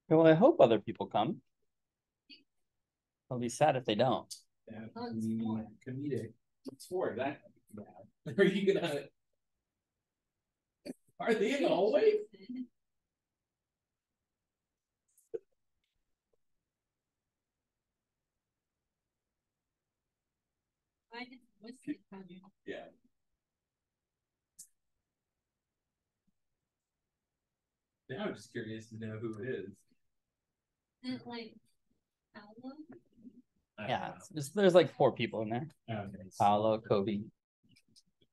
Well, I hope other people come. I'll be sad if they don't. Yeah, comedic. It's for that. Are you gonna? Are they in the hallway? Yeah. Now I'm just curious to know who it is. Is it like Paolo? Yeah, there's like 4 people in there. Okay. Paolo, Kobe.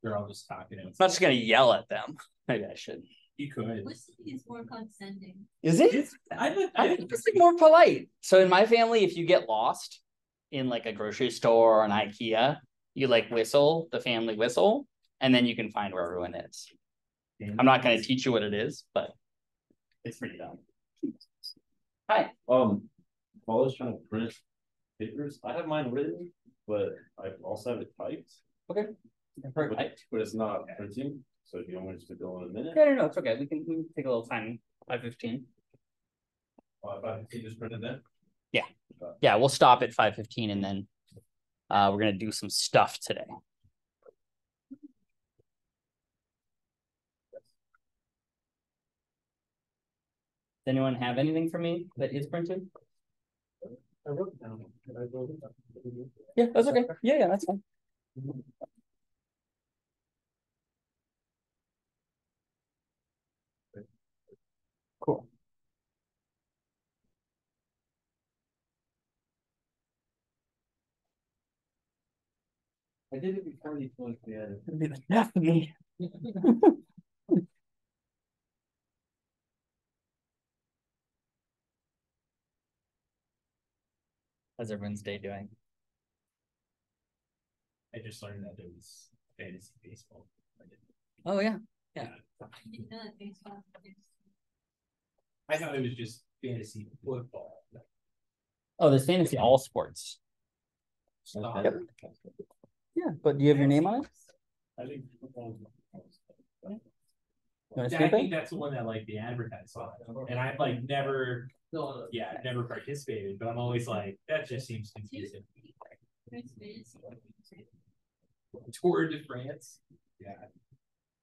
They're all just talking. I'm not just gonna yell at them. Maybe I should. You could. Which is more condescending? Is it? I think it's like more polite. So in my family, if you get lost in like a grocery store or an IKEA, you like whistle the family whistle, and then you can find where everyone is. I'm not going to teach you what it is, but it's pretty dumb. Hi. Paul is trying to print papers. I have mine written, but I also have it typed. Okay. But it's not printing. So if you want me to go in a minute. No, it's okay. We can take a little time. 5:15. 5:15 just printed then? Yeah. Yeah, we'll stop at 5:15 and then we're gonna do some stuff today. Does anyone have anything for me that is printed? I wrote it down. Yeah, that's okay. Yeah, that's fine. Cool. I did it before you told me. It'd be the death of me. How's everyone's day doing? I just learned that there was fantasy baseball. Oh yeah. I thought it was just fantasy football. Oh, there's fantasy all sports. Okay. Yep. Yeah, but do you have your name on it? I think I think that's the one that like the advertised on, and I've like never participated, but I'm always like that just seems confusing. Tour de France. Yeah.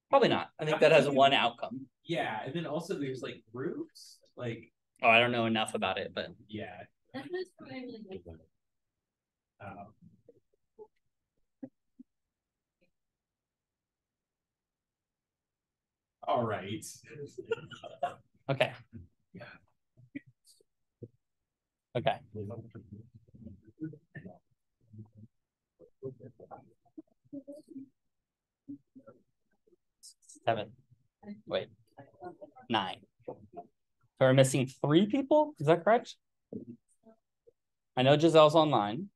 Probably not. I think that has one outcome. Yeah, and then also there's like groups. Like I don't know enough about it, but yeah. All right. Okay. Yeah. Okay. 7. Wait. 9. So we're missing 3 people? Is that correct? I know Giselle's online.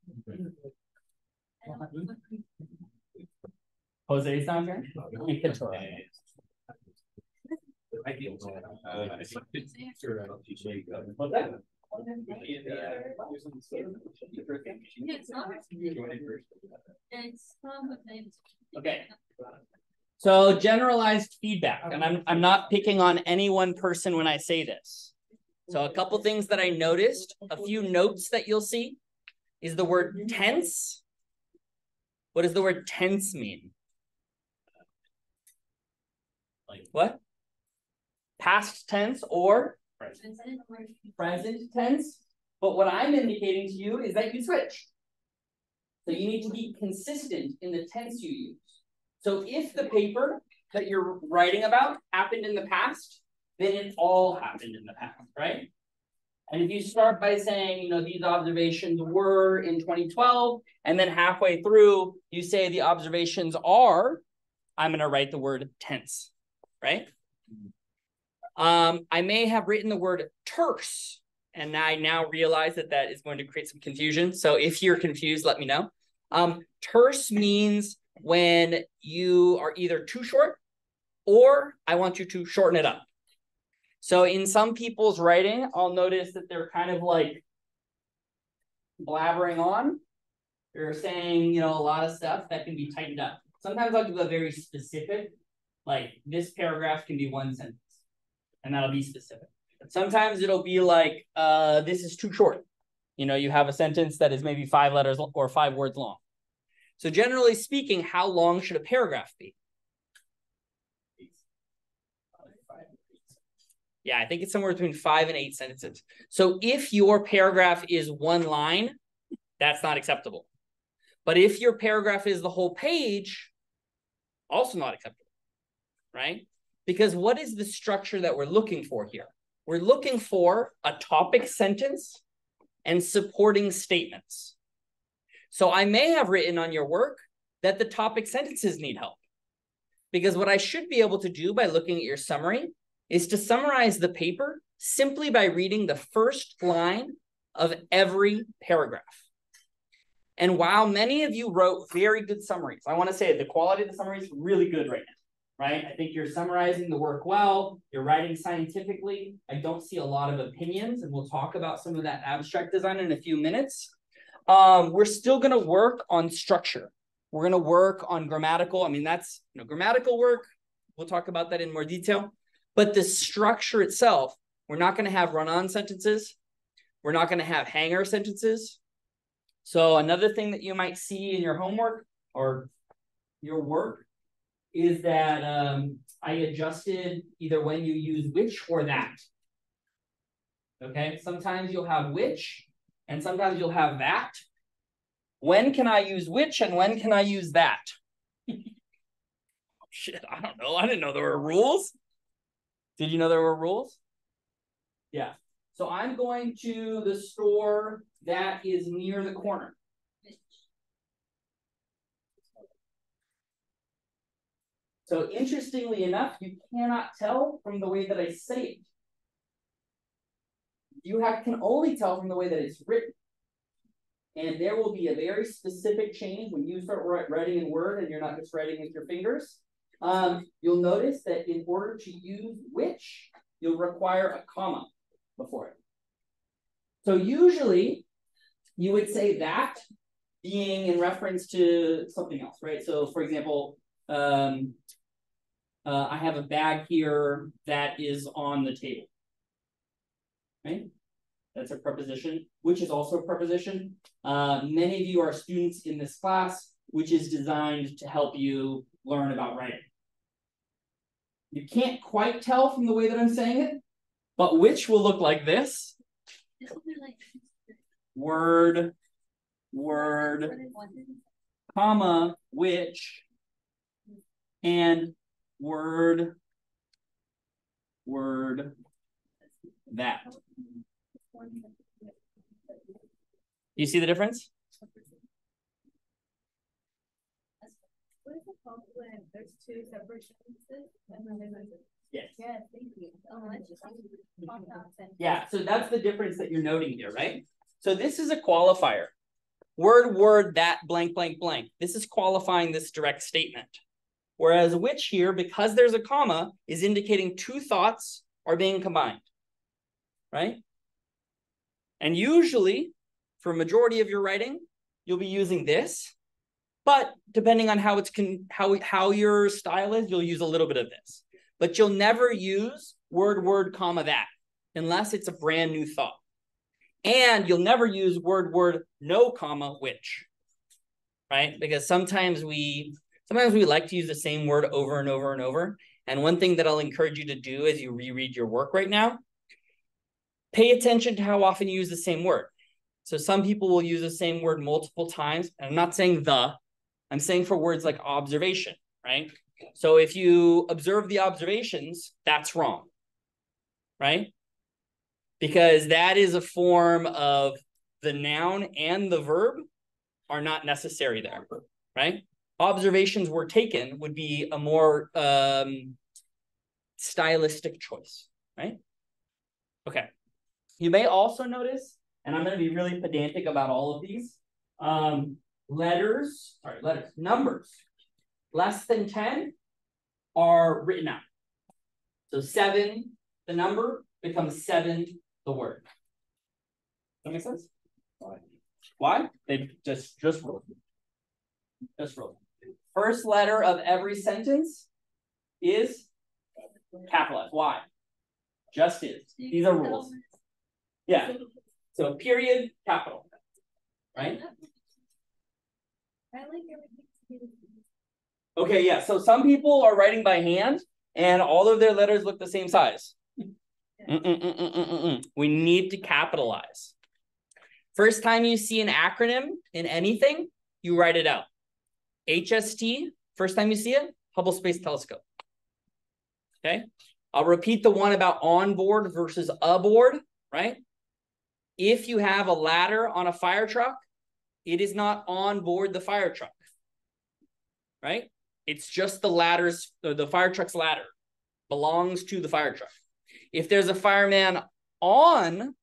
Jose's not here? Okay. So generalized feedback, and I'm not picking on any one person when I say this. So a couple things that I noticed, a few notes that you'll see is the word tense. What does the word tense mean? Like what? Past tense or present tense. But what I'm indicating to you is that you switch. So you need to be consistent in the tense you use. So if the paper that you're writing about happened in the past, then it all happened in the past, right? And if you start by saying, these observations were in 2012, and then halfway through, you say the observations are, I'm going to write the word tense, right? I may have written the word terse, and I now realize that that is going to create some confusion. So if you're confused, let me know. Terse means when you are either too short or I want you to shorten it up. So in some people's writing, I'll notice that they're kind of like blabbering on. They're saying, a lot of stuff that can be tightened up. Sometimes I'll do a very specific, like this paragraph can be 1 sentence, and that'll be specific. Sometimes it'll be like, this is too short. You know, you have a sentence that is maybe 5 letters or 5 words long. So generally speaking, how long should a paragraph be? Yeah, I think it's somewhere between 5 and 8 sentences. So if your paragraph is 1 line, that's not acceptable. But if your paragraph is the whole page, also not acceptable, right? Because what is the structure that we're looking for here? We're looking for a topic sentence and supporting statements. So I may have written on your work that the topic sentences need help. Because what I should be able to do by looking at your summary is to summarize the paper simply by reading the first line of every paragraph. And while many of you wrote very good summaries, I want to say the quality of the summary is really good right now, right? I think you're summarizing the work well, you're writing scientifically. I don't see a lot of opinions, and we'll talk about some of that abstract design in a few minutes. We're still going to work on structure. We're going to work on grammatical. I mean, that's grammatical work. We'll talk about that in more detail. But the structure itself, we're not going to have run-on sentences. We're not going to have hanger sentences. So another thing that you might see in your homework or your work is that I adjusted either when you use which or that. Okay, sometimes you'll have which and sometimes you'll have that. When can I use which and when can I use that? Shit, I don't know. I didn't know there were rules. Did you know there were rules? Yeah. So I'm going to the store that is near the corner. So interestingly enough, you cannot tell from the way that I say it. You can only tell from the way that it's written. And there will be a very specific change when you start writing in Word and you're not just writing with your fingers. You'll notice that in order to use which, you'll require a comma before it. So usually you would say that being in reference to something else, right? So for example, I have a bag here that is on the table, right? That's a preposition, which is also a preposition. Many of you are students in this class, which is designed to help you learn about writing. You can't quite tell from the way that I'm saying it, but which will look like this. Word, comma, which, and word, that. You see the difference? What is it called when there's 2 separate sentences? Yes. Yeah, thank you. Yeah, so that's the difference that you're noting here, right? So this is a qualifier. Word, that, blank, blank, blank. This is qualifying this direct statement. Whereas which here, because there's a comma, is indicating 2 thoughts are being combined, right? And usually, for a majority of your writing, you'll be using this. But depending on how how your style is, you'll use a little bit of this. But you'll never use word, comma, that, unless it's a brand new thought. And you'll never use word, no comma, which, right? Because sometimes we like to use the same word over and over and over. And one thing that I'll encourage you to do as you reread your work right now, pay attention to how often you use the same word. So some people will use the same word multiple times. And I'm not saying I'm saying for words like observation, right? So if you observe the observations, that's wrong, right? Because that is a form of the noun and the verb are not necessary there, right? Observations were taken would be a more stylistic choice, right? Okay. You may also notice, and I'm going to be really pedantic about all of these, numbers less than 10 are written out. So 7, the number, becomes 7, the word. That make sense? Why? They just wrote. Just wrote. First letter of every sentence is capital F. Why? Just is. These are rules. Yeah. So period, capital. Right? I like everything. Okay, yeah. So some people are writing by hand and all of their letters look the same size. We need to capitalize. First time you see an acronym in anything, you write it out. HST, first time you see it, Hubble Space Telescope. Okay. I'll repeat the one about on board versus aboard, right? If you have a ladder on a fire truck, it is not on board the fire truck, right? It's just the ladder's, the fire truck's ladder belongs to the fire truck. If there's a fireman on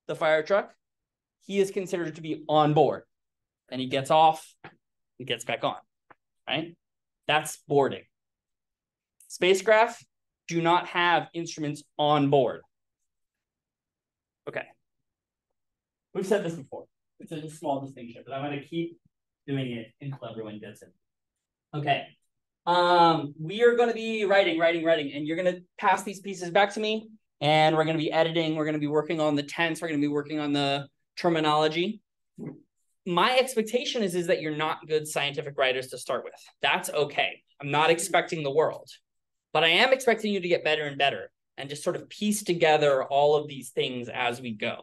the fire truck, he is considered to be on board. And he gets off, he gets back on, right? That's boarding. Spacecraft do not have instruments on board. Okay. We've said this before. It's a small distinction, but I'm going to keep doing it until everyone gets it. Okay. We are going to be writing, and you're going to pass these pieces back to me, and we're going to be editing. We're going to be working on the tense. We're going to be working on the terminology. My expectation is that you're not good scientific writers to start with. That's okay. I'm not expecting the world, but I am expecting you to get better and better and just sort of piece together all of these things as we go.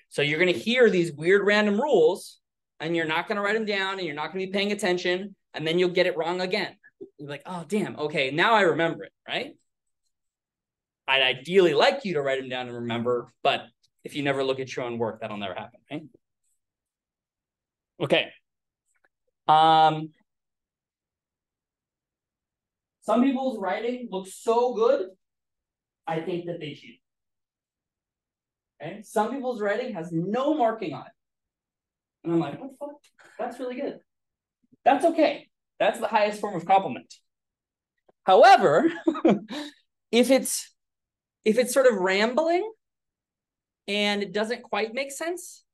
So you're going to hear these weird random rules, and you're not going to write them down, and you're not going to be paying attention, and then you'll get it wrong again. You're like, oh, damn, okay, now I remember it, right? I'd ideally like you to write them down and remember, but if you never look at your own work, that'll never happen, right? Okay. Some people's writing looks so good, I think that they cheat. Okay. Some people's writing has no marking on it. And I'm like, what the fuck? That's really good. That's okay. That's the highest form of compliment. However, if it's sort of rambling and it doesn't quite make sense,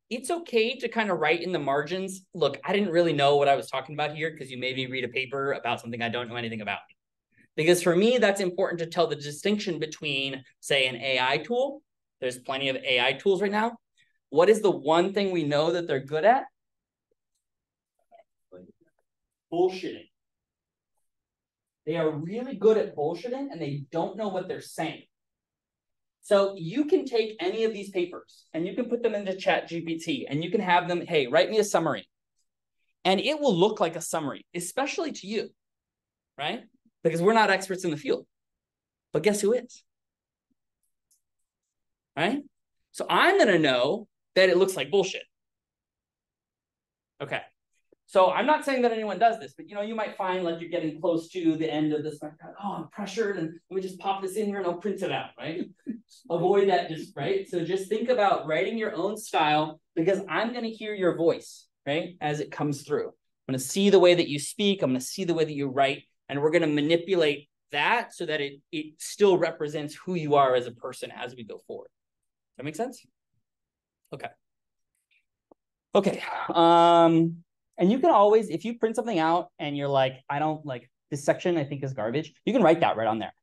it's okay to kind of write in the margins, look, I didn't really know what I was talking about here because you made me read a paper about something I don't know anything about. Because for me, that's important to tell the distinction between, say, an AI tool. There's plenty of AI tools right now. What is the one thing we know that they're good at? Bullshitting. They are really good at bullshitting and they don't know what they're saying. So you can take any of these papers and you can put them into ChatGPT and you can have them, hey, write me a summary. And it will look like a summary, especially to you, right? Because we're not experts in the field. But guess who is? Right? So I'm going to know that it looks like bullshit. Okay. So I'm not saying that anyone does this, but you might find like you're getting close to the end of this. Oh, I'm pressured, and let me just pop this in here and I'll print it out, right? Avoid that, right? So just think about writing your own style because I'm going to hear your voice, right? As it comes through. I'm going to see the way that you speak. I'm going to see the way that you write, and we're going to manipulate that so that it still represents who you are as a person as we go forward. Does that make sense? Okay. Okay. And you can always, if you print something out and you're like, I don't like this section, I think is garbage, you can write that right on there,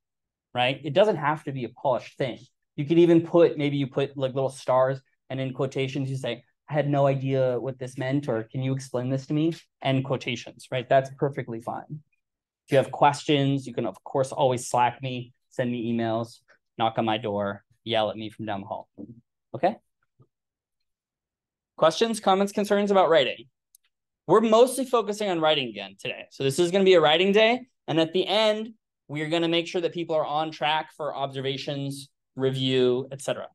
right? It doesn't have to be a polished thing. You could even put, maybe you put like little stars and in quotations, you say, I had no idea what this meant, or can you explain this to me? And quotations, right? That's perfectly fine. If you have questions, you can, of course, always Slack me, send me emails, knock on my door, yell at me from down the hall. Okay? Questions, comments, concerns about writing? We're mostly focusing on writing again today. So this is going to be a writing day. And at the end, we're going to make sure that people are on track for observations, review, etc.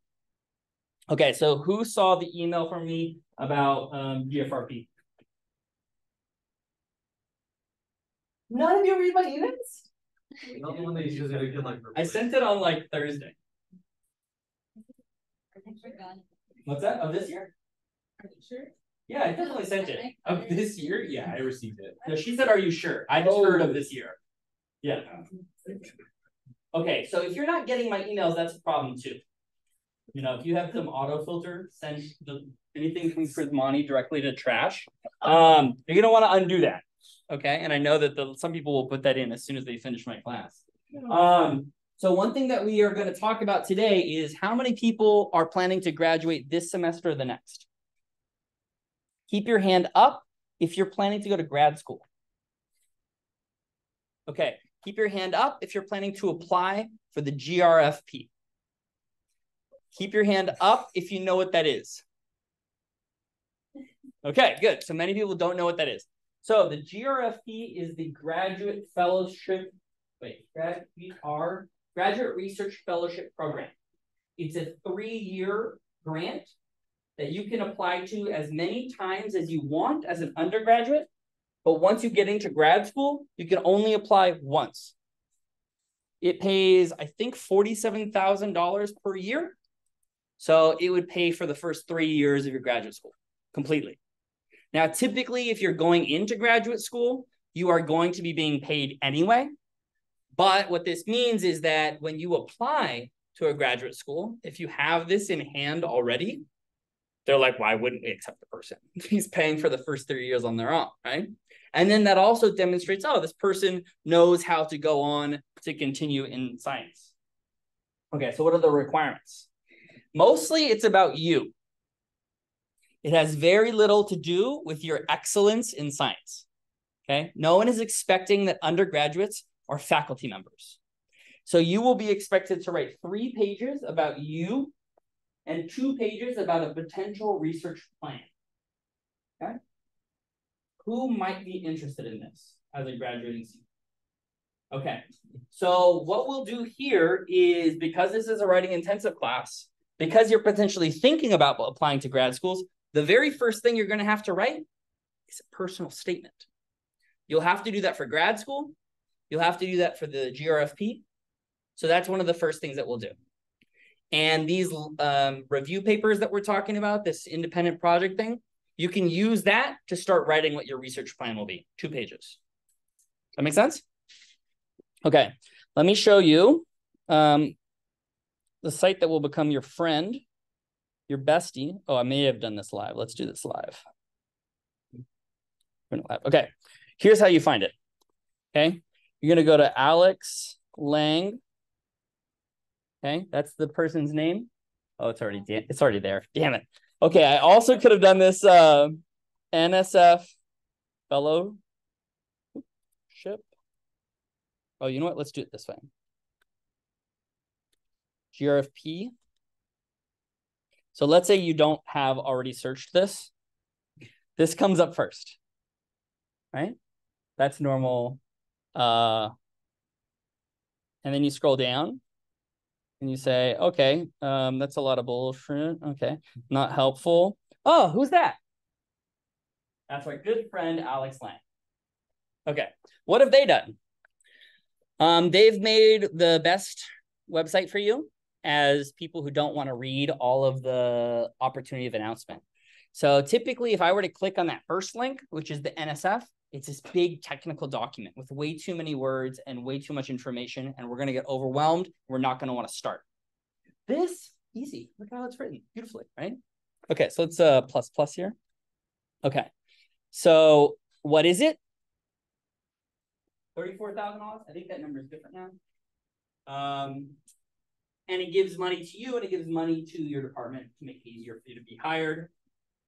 Okay, so who saw the email from me about GFRP? None of you read my emails? I sent it on like Thursday. What's that? Of this year? Are you sure? Yeah, I definitely sent it. Of this year? Yeah, I received it. No, she said, are you sure? I just heard of this year. Yeah. Okay, so if you're not getting my emails, that's a problem too. If you have some autofilter, send anything from Prismani directly to trash. You're going to want to undo that. Okay, and I know that some people will put that in as soon as they finish my class. So one thing that we are going to talk about today is how many people are planning to graduate this semester or the next? Keep your hand up if you're planning to go to grad school. Okay, keep your hand up if you're planning to apply for the GRFP. Keep your hand up if you know what that is. Okay, good. So many people don't know what that is. So the GRFP is the Graduate Fellowship, Graduate Research Fellowship Program. It's a 3-year grant that you can apply to as many times as you want as an undergraduate. But once you get into grad school, you can only apply once. It pays, I think, $47,000 per year. So it would pay for the first 3 years of your graduate school completely. Now, typically, if you're going into graduate school, you are going to be being paid anyway. But what this means is that when you apply to a graduate school, if you have this in hand already, they're like, why wouldn't we accept the person? He's paying for the first 3 years on their own, right? And then that also demonstrates, oh, this person knows how to go on to continue in science. Okay, so what are the requirements? Mostly it's about you. It has very little to do with your excellence in science. Okay, no one is expecting that undergraduates are faculty members. So you will be expected to write 3 pages about you and 2 pages about a potential research plan. Okay, who might be interested in this as a graduating student? Okay, so what we'll do here is, because this is a writing intensive class, because you're potentially thinking about applying to grad schools, the very first thing you're going to have to write is a personal statement. You'll have to do that for grad school. You'll have to do that for the GRFP. So that's one of the first things that we'll do. And these review papers that we're talking about, this independent project thing, you can use that to start writing what your research plan will be. 2 pages. That make sense? Okay, let me show you the site that will become your friend, your bestie. Oh, I may have done this live. Let's do this live. Okay, here's how you find it. Okay, you're going to go to Alex Lang. Okay, that's the person's name. Oh, it's already there. Damn it. Okay, I also could have done this NSF fellowship. Oh, you know what? Let's do it this way. GRFP. So let's say you don't have already searched this. This comes up first, right? That's normal. And then you scroll down and you say, okay, that's a lot of bullshit. Okay, not helpful. Oh, who's that? That's our good friend, Alex Lang. Okay, what have they done? They've made the best website for you as people who don't want to read all of the opportunity of announcement. So typically, if I were to click on that first link, which is the NSF, it's this big technical document with way too many words and way too much information, and we're going to get overwhelmed. We're not going to want to start. This, easy. Look how it's written beautifully, right? Okay, so it's a plus here. Okay, so what is it? $34,000. I think that number is different now. And it gives money to you, and it gives money to your department to make it easier for you to be hired.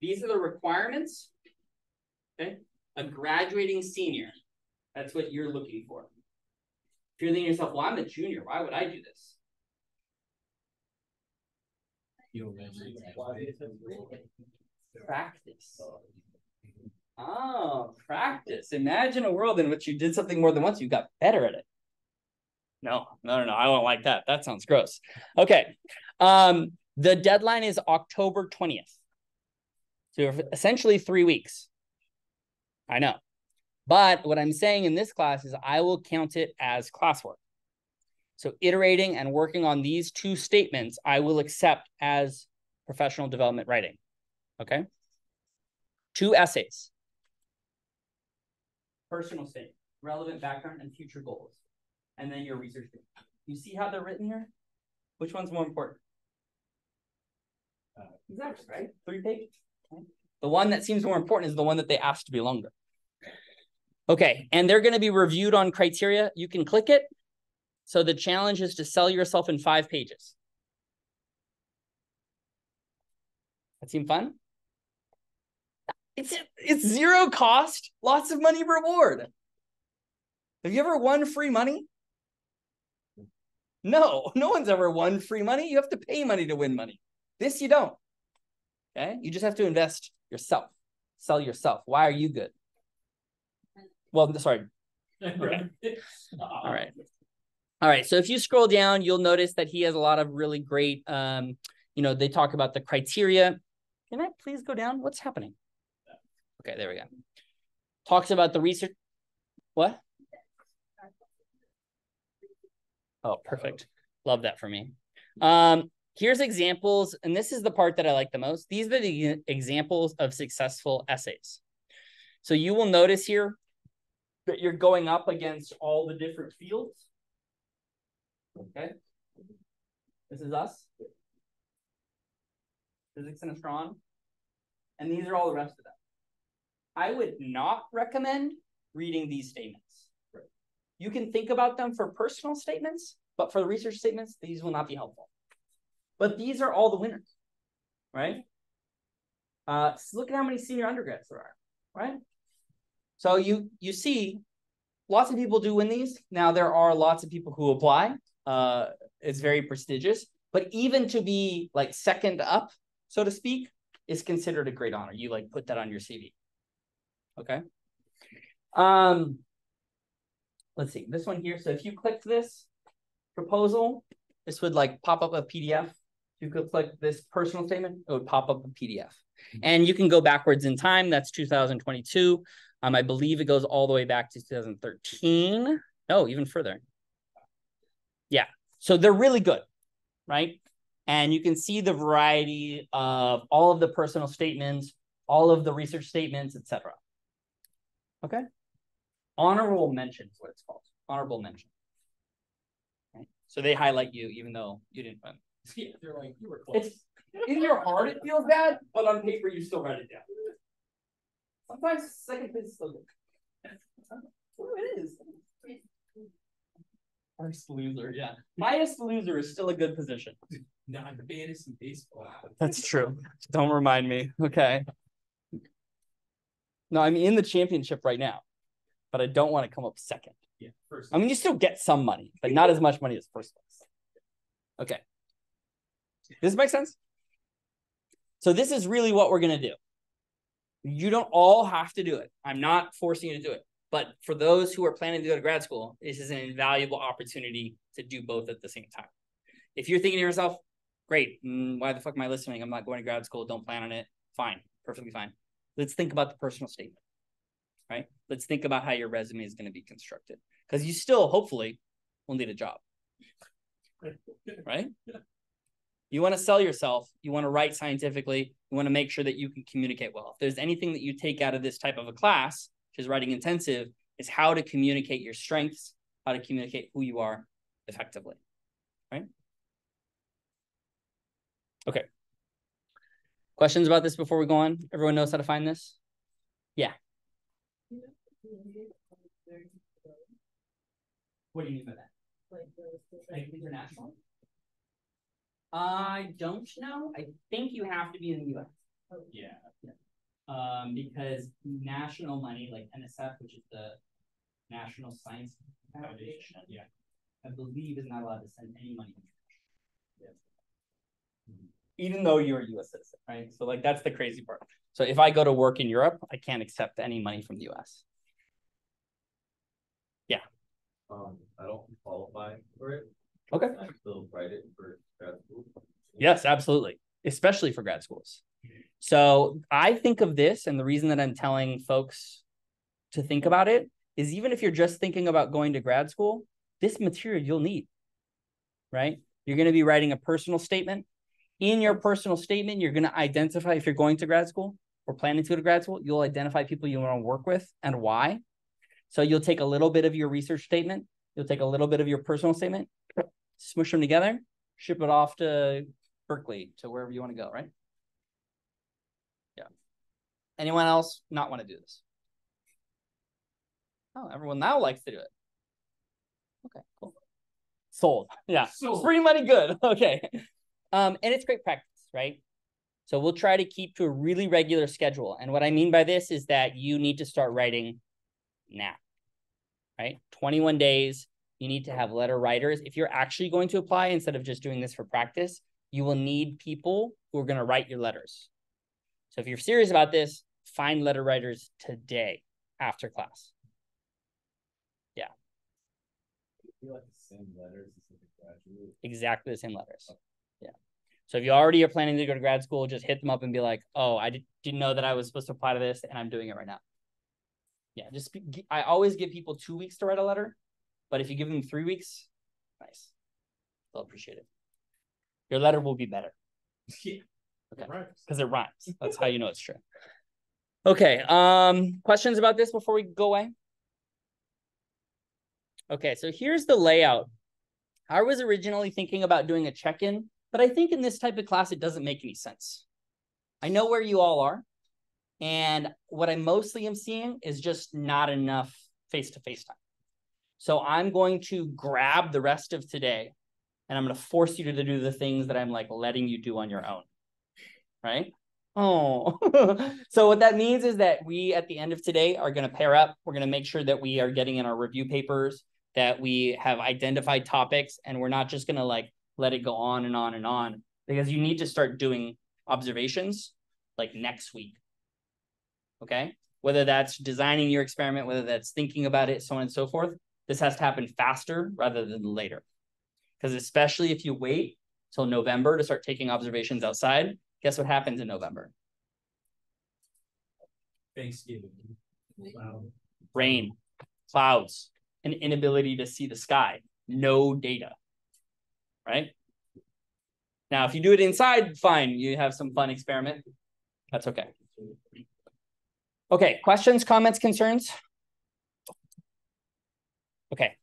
These are the requirements. Okay, a graduating senior. That's what you're looking for. If you're thinking to yourself, well, I'm a junior. Why would I do this? Practice. Oh, practice. Imagine a world in which you did something more than once, you got better at it. No. I don't like that. That sounds gross. Okay. The deadline is October 20th. So essentially 3 weeks. I know. But what I'm saying in this class is I will count it as classwork. So iterating and working on these 2 statements, I will accept as professional development writing. Okay. 2 essays. Personal statement, relevant background, and future goals. And then your research. You see how they're written here? Which one's more important? Exactly, right? 3 pages. Okay. The one that seems more important is the one that they asked to be longer. Okay, and they're going to be reviewed on criteria. You can click it, So the challenge is to sell yourself in 5 pages. That seem fun? It's zero cost, lots of money reward. Have you ever won free money? No, no one's ever won free money. You have to pay money to win money. This you don't. Okay, you just have to invest yourself. Sell yourself. Why are you good? Well, sorry. Okay. All right. All right. So if you scroll down, you'll notice that he has a lot of really great, they talk about the criteria. Can I please go down? What's happening? Okay, there we go. Talks about the research. What? Oh, perfect. Love that for me. Here's examples, and this is the part that I like the most. These are the examples of successful essays. So you will notice here that you're going up against all the different fields. Okay. This is us. Physics and astronomy. And these are all the rest of them. I would not recommend reading these statements. You can think about them for personal statements, but for the research statements, these will not be helpful. But these are all the winners, right? So look at how many senior undergrads there are, right? So you see, lots of people do win these. Now, there are lots of people who apply. It's very prestigious. But even to be like second up, so to speak, is considered a great honor. You like put that on your CV. Okay. Let's see, this one here. So if you click this proposal, this would like pop up a PDF. If you could click this personal statement, it would pop up a PDF. And you can go backwards in time. That's 2022. I believe it goes all the way back to 2013. No, even further. Yeah. So they're really good, right? And you can see the variety of all of the personal statements, all of the research statements, etc. Okay. Honorable mention is what it's called. Honorable mention. Okay. So they highlight you even though you didn't win. Yeah, they're like, you were close. It's in your heart it feels bad, but on paper you still write it down. Sometimes second place is still good. Oh, it is. First loser, yeah. Highest loser is still a good position. Not the fantasy baseball. That's true. Don't remind me. Okay. No, I'm in the championship right now, but I don't want to come up second. Yeah, first. I mean, you still get some money, but not as much money as first place. Okay. Does this make sense? So this is really what we're going to do. You don't all have to do it. I'm not forcing you to do it. But for those who are planning to go to grad school, this is an invaluable opportunity to do both at the same time. If you're thinking to yourself, great, why the fuck am I listening? I'm not going to grad school. Don't plan on it. Fine. Perfectly fine. Let's think about the personal statement, right? Let's think about how your resume is going to be constructed. Because you still, hopefully, will need a job, right? You want to sell yourself. You want to write scientifically. You want to make sure that you can communicate well. If there's anything that you take out of this type of a class, which is writing intensive, is how to communicate your strengths, how to communicate who you are effectively, right? Okay. Questions about this before we go on? Everyone knows how to find this? Yeah. What do you mean by that? Like international? I don't know. I think you have to be in the US. Yeah. Because national money, like NSF, which is the National Science Foundation, Yeah. I believe is not allowed to send any money. Even though you're a US citizen, right? So like that's the crazy part. So if I go to work in Europe, I can't accept any money from the US. Yeah. I don't qualify for it. Okay. I still write it for grad school. Yes, absolutely. Especially for grad schools. So I think of this, and the reason that I'm telling folks to think about it is even if you're just thinking about going to grad school, this material you'll need, right? You're going to be writing a personal statement. In your personal statement, you're going to identify if you're going to grad school or planning to go to grad school, you'll identify people you want to work with and why. So you'll take a little bit of your research statement. You'll take a little bit of your personal statement, smush them together, ship it off to Berkeley, to wherever you want to go, right? Yeah. Anyone else not want to do this? Oh, everyone now likes to do it. Okay, cool. Sold. Yeah. Sold. Free money good. Okay. And it's great practice, right? So we'll try to keep to a really regular schedule. And what I mean by this is that you need to start writing now, right? 21 days. You need to have letter writers. If you're actually going to apply instead of just doing this for practice, you will need people who are going to write your letters. So if you're serious about this, find letter writers today after class. Yeah. Like the same letters as the graduate. Exactly the same letters. Yeah. So if you already are planning to go to grad school, just hit them up and be like, oh, I didn't know that I was supposed to apply to this and I'm doing it right now. Yeah, I always give people 2 weeks to write a letter, but if you give them 3 weeks, nice. They'll appreciate it. Your letter will be better. Yeah. Okay. Because it rhymes. That's how you know it's true. Okay. Questions about this before we go away? Okay, so here's the layout. I was originally thinking about doing a check-in, but I think in this type of class, it doesn't make any sense. I know where you all are. And what I mostly am seeing is just not enough face-to-face time. So I'm going to grab the rest of today and I'm going to force you to do the things that I'm like letting you do on your own. Right? Oh, so what that means is that we at the end of today are going to pair up. We're going to make sure that we are getting in our review papers, that we have identified topics, and we're not just going to like let it go on and on and on, because you need to start doing observations like next week. Okay, whether that's designing your experiment, whether that's thinking about it, so on and so forth. This has to happen faster rather than later. Because especially if you wait till November to start taking observations outside, guess what happens in November? Thanksgiving. Wow. Rain, clouds, an inability to see the sky, no data, right? Now, if you do it inside, fine, you have some fun experiment. That's okay. Okay, questions, comments, concerns? Okay.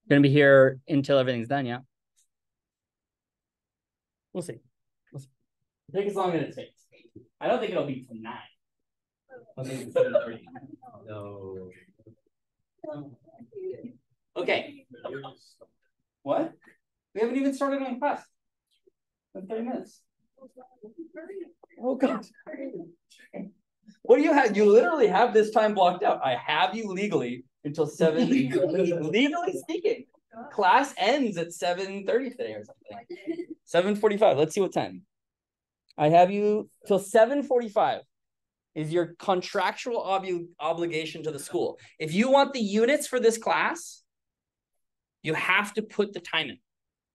Gonna be here until everything's done, yeah. We'll see. We'll see. Take as long as it takes. I don't think it'll be till 9. I think it's 7:30. No. Okay. What? We haven't even started on class. In 30 minutes. Oh God. What do you have? You literally have this time blocked out. I have you legally until 7. Legally speaking, class ends at 7:30 today or something. 7:45. Let's see what time. I have you till 7:45 is your contractual obligation to the school. If you want the units for this class, you have to put the time in,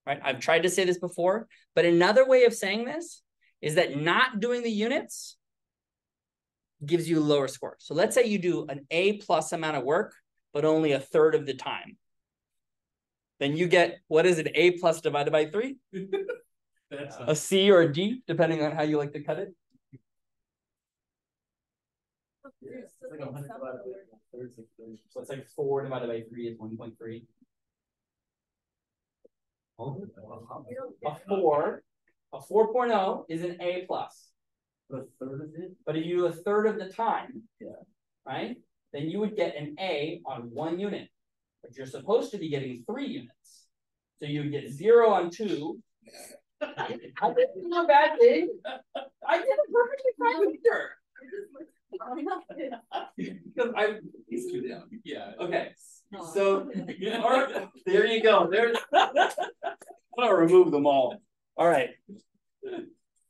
right? I've tried to say this before, but another way of saying this is that not doing the units gives you a lower score. So let's say you do an A+ amount of work, but only a third of the time. Then you get, what is it, A+ divided by 3? That's A C or a D, depending on how you like to cut it. It's like 100 divided by 3. So it's like 4 divided by 3 is 1.3. A 4.0 is an A+. A third of it? But if you do a third of the time, right, then you would get an A on 1 unit. But you're supposed to be getting 3 units. So you would get 0 on 2. I didn't do a bad thing. I did a perfectly fine picture. Because I these two down. Yeah. Okay. So all right, there you go. There. I'm gonna remove them all. All right.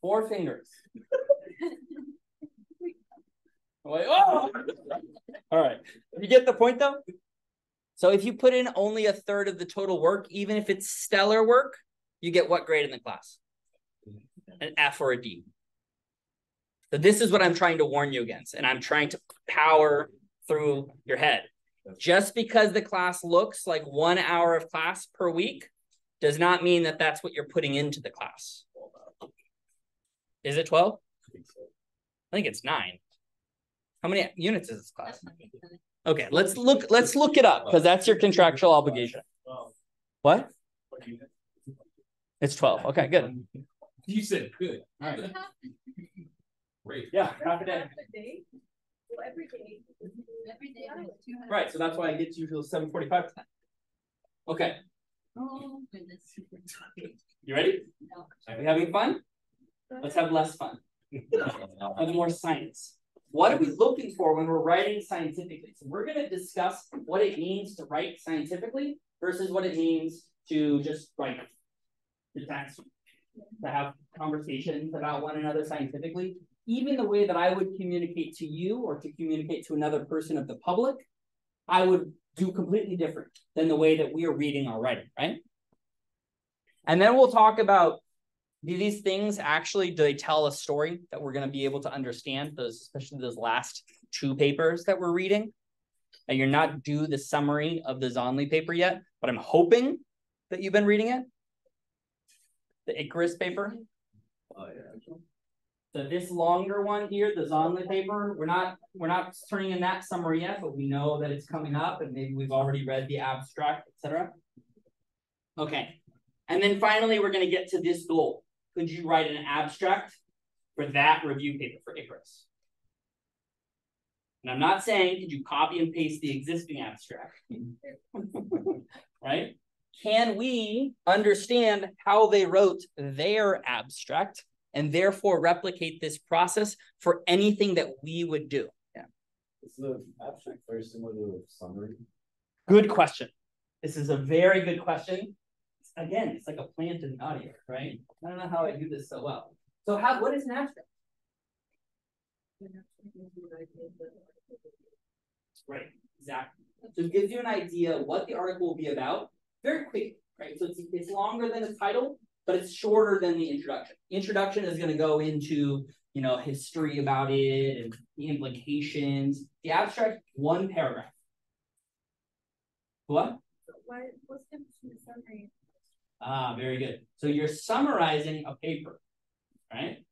4 fingers. Wait, oh! All right. You get the point though? So if you put in only a third of the total work, even if it's stellar work, you get what grade in the class? An F or a D. So this is what I'm trying to warn you against, and I'm trying to power through your head. Just because the class looks like 1 hour of class per week does not mean that that's what you're putting into the class. Is it 12? I think it's 9. How many units is this class? Okay, let's look it up because that's your contractual obligation. What? It's 12. Okay, good. You said good. All right. Half Great. Yeah, half a day. a day. Well, every day. Every day. Right, so that's why I get you till 7:45. Okay, Oh, goodness. you ready? No. Are we having fun? Let's have less fun. And more science. What are we looking for when we're writing scientifically? So we're going to discuss what it means to write scientifically versus what it means to just write the text, to have conversations about one another scientifically. Even the way that I would communicate to you or to communicate to another person of the public, I would do completely different than the way that we are reading or writing, right? And then we'll talk about, do these things actually, do they tell a story that we're going to be able to understand, those, especially those last 2 papers that we're reading? And you're not due the summary of the Zonley paper yet, but I'm hoping that you've been reading it. The Icarus paper. Oh, yeah. So this longer one here, the Zonley paper, we're not turning in that summary yet, but we know that it's coming up and maybe we've already read the abstract, etc. Okay. And then finally, we're going to get to this goal. Could you write an abstract for that review paper for Icarus? And I'm not saying, could you copy and paste the existing abstract? Right? Can we understand how they wrote their abstract and therefore replicate this process for anything that we would do? Yeah. Is the abstract very similar to a summary? Good question. This is a very good question. Again, it's like a plant in the audio, right? I don't know how I do this so well. So what is an abstract? Right, exactly. So it gives you an idea of what the article will be about very quickly, right? So it's longer than the title, but it's shorter than the introduction. The introduction is going to go into, history about it and the implications. The abstract, 1 paragraph. What? What's the summary? Ah, very good. So you're summarizing a paper, right?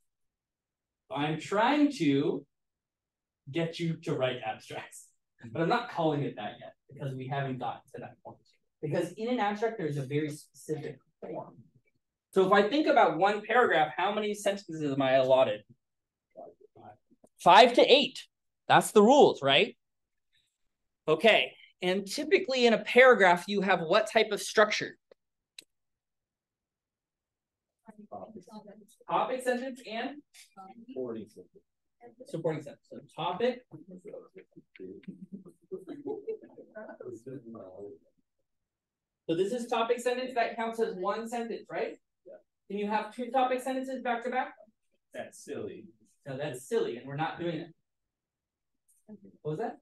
I'm trying to get you to write abstracts, but I'm not calling it that yet because we haven't gotten to that point. Because in an abstract, there's a very specific form. So if I think about 1 paragraph, how many sentences am I allotted? 5 to 8. That's the rules, right? Okay. And typically in a paragraph, you have what type of structure? Topic, sentence, and Supporting sentence. supporting sentence. So topic. So this is topic sentence. That counts as 1 sentence, right? Yeah. Can you have 2 topic sentences back to back? That's silly. No, that's silly, and we're not doing it. What was that?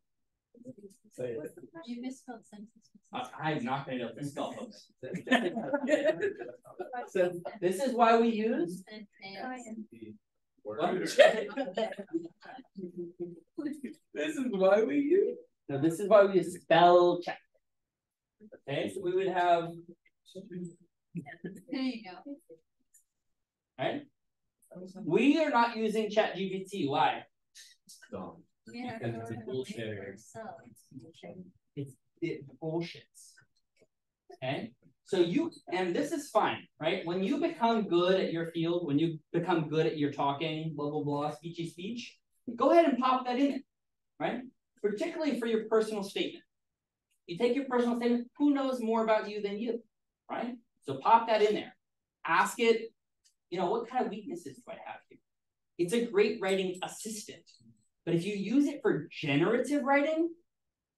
Say it. You misspelled sentences. I'm not going to misspell folks. So this is why we use. What? This is why we use. No, this is why we use spell check. Okay, so we would have. There you go. Right? We are not using ChatGPT. Why? Dumb. Yeah, Because it's a bullshit. It bullshits. Okay, so and this is fine, right? When you become good at your field, when you become good at your talking, blah blah blah, speechy speech, go ahead and pop that in, right? Particularly for your personal statement. You take your personal statement. Who knows more about you than you, right? So pop that in there. Ask it. What kind of weaknesses do I have here? It's a great writing assistant. But if you use it for generative writing,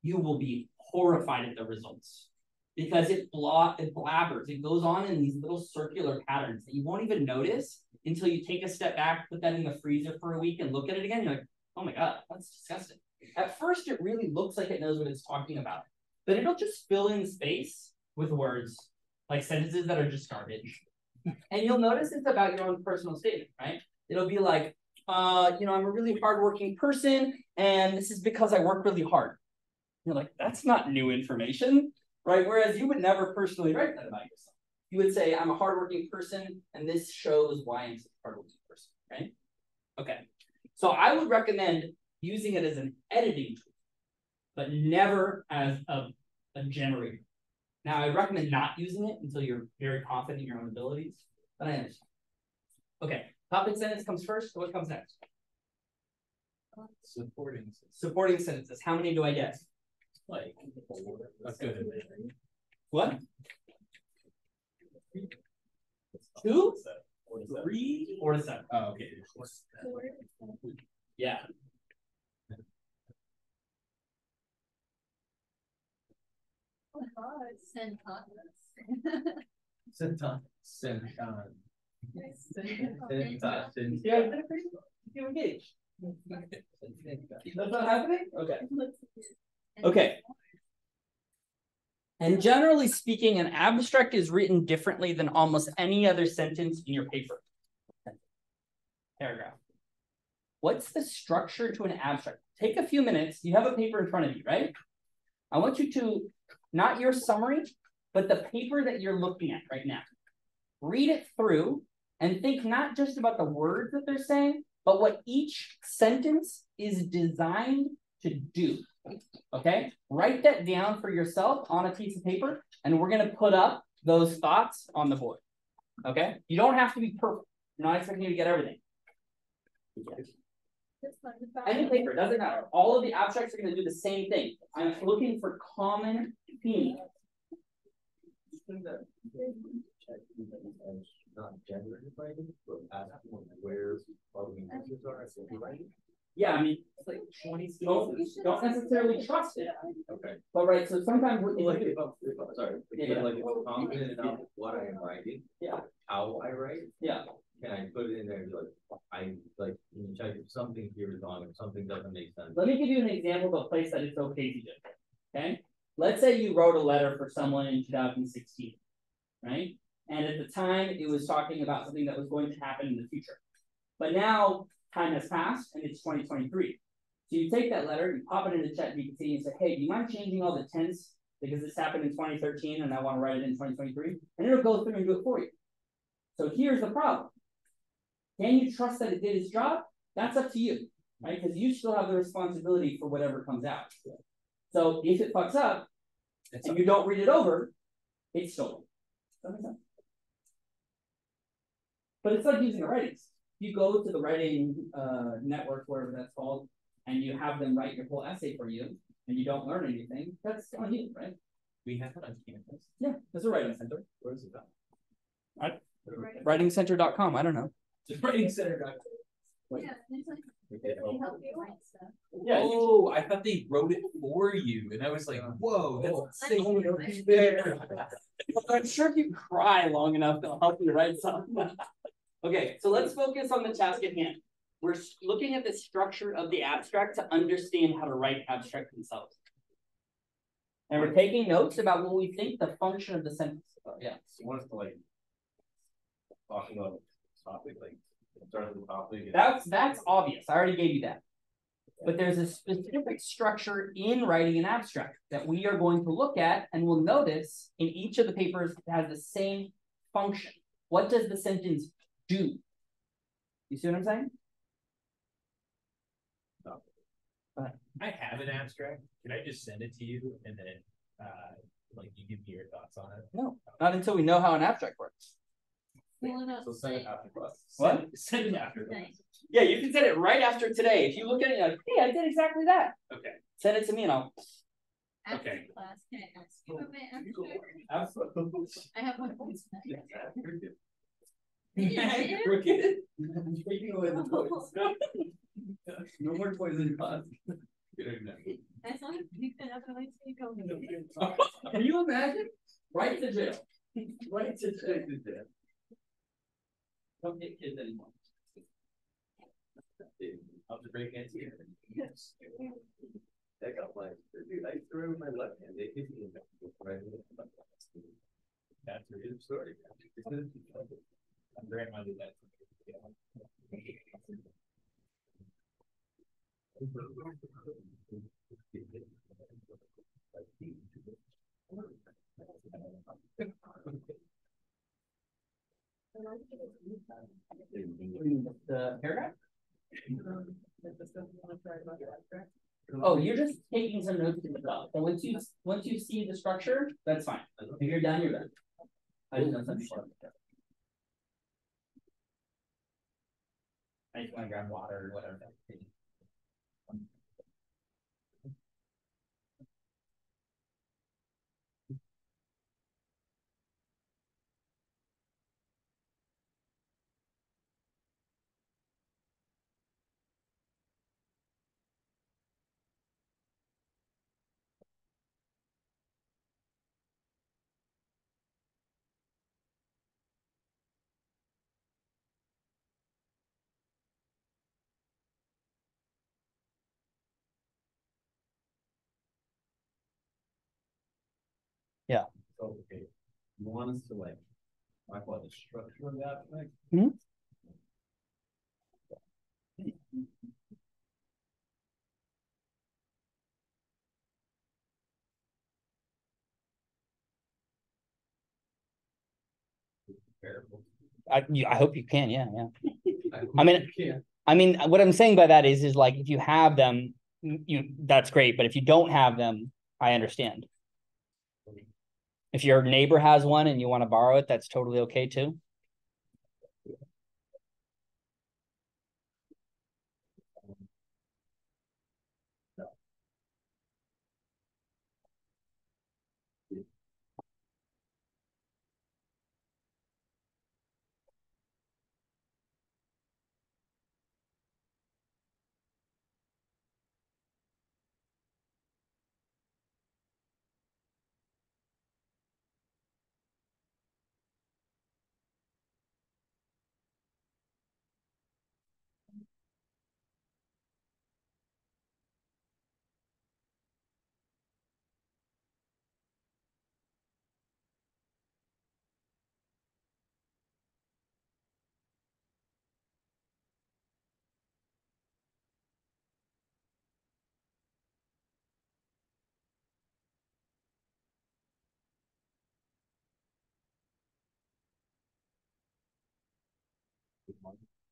you will be horrified at the results because it blabbers. It goes on in these little circular patterns that you won't even notice until you take a step back, put that in the freezer for a week and look at it again. You're like, oh my God, that's disgusting. At first, it really looks like it knows what it's talking about, but it'll just fill in space with words like sentences that are just garbage. And you'll notice it's about your own personal statement, right? It'll be like, I'm a really hardworking person, and this is because I work really hard. You're like, that's not new information, right? Whereas you would never personally write that about yourself. You would say, I'm a hardworking person, and this shows why I'm such a hardworking person, right? Okay. So I would recommend using it as an editing tool, but never as a generator. Now, I recommend not using it until you're very confident in your own abilities. but I understand. Okay, topic sentence comes first. What comes next? Supporting sentences. How many do I get? Like, that's good. What? 2? 3 4 to 7. Oh, okay. Yeah. Oh God, send continents. Yeah, you engage. That's not happening? Okay. Okay. And generally speaking, an abstract is written differently than almost any other sentence in your paper. Paragraph. What's the structure to an abstract? Take a few minutes. You have a paper in front of you, right? I want you to, not your summary, but the paper that you're looking at right now. Read it through and think not just about the words that they're saying, but what each sentence is designed to do. Okay? Write that down for yourself on a piece of paper, and we're going to put up those thoughts on the board. Okay? You don't have to be perfect. I'm not expecting you to get everything. Any paper, doesn't matter. All of the abstracts are going to do the same thing. I'm looking for common themes. Not generated writing, but where probably answers are writing. Yeah, I mean, it's like 20 don't necessarily trust it. Okay. But right, so sometimes what Like you if I'm sorry, like if I'm confident enough what I am writing, how I write, can I put it in there and be like, I like you check if something here is wrong, if something doesn't make sense. Let me give you an example of a place that it's okay to do. Okay, let's say you wrote a letter for someone in 2016, right? And at the time, it was talking about something that was going to happen in the future. But now time has passed and it's 2023. So you take that letter, you pop it into ChatGPT and say, hey, do you mind changing all the tense because this happened in 2013 and I want to write it in 2023? And it'll go through and do it for you. So here's the problem. Can you trust that it did its job? That's up to you, right? Because you still have the responsibility for whatever comes out. So if it fucks up and you don't read it over, it's stolen. Does that make sense? But it's like using a writing. You go to the writing network, wherever that's called, and you have them write your whole essay for you, and you don't learn anything, that's on you, right? We have it on campus. Yeah, there's a writing center. Where is it at? Writingcenter.com, I don't know. Just writingcenter.com. Yeah, they help you write stuff. Yeah. Oh, I thought they wrote it for you, and I was like, whoa, that's insane. I'm sure if you cry long enough, they'll help you write something. Okay, so let's focus on the task at hand. We're looking at the structure of the abstract to understand how to write abstract themselves. And we're taking notes about what we think the function of the sentence is. Yeah. So what's the like talking about topic, like start with the topic? That's obvious. I already gave you that. But there's a specific structure in writing an abstract that we are going to look at, and we'll notice in each of the papers it has the same function. What does the sentence do? You see what I'm saying? No. I have an abstract. Can I just send it to you and then like you give me your thoughts on it? No, not until we know how an abstract works. So send it after class. What? Send it after that. Yeah, you can send it right after today. If you look at it, you're like, hey, I did exactly that. Okay. Send it to me and I'll. Okay. Class, can I ask you about my abstract? Absolutely. I have one voice. Crooked. Taking away the toys. No more toys in class. That's not you can have a nice day going. Can you imagine? Right to jail. Right to jail. Don't get kids anymore. I'll have to break hands here. Yes. That got my dude. I threw my left hand. They hit me in the right hand. That's a real story. My grandma did that. The paragraph? Oh, you're just taking some notes to yourself. So once you see the structure, that's fine. If you're done, you're done. I didn't know something. I just want to grab water or whatever. Yeah. So, okay, you want us to like talk about the structure of that thing? Hmm? I hope you can, yeah. I mean, what I'm saying by that is like if you have them, that's great. But if you don't have them, I understand. If your neighbor has one and you want to borrow it, that's totally okay too.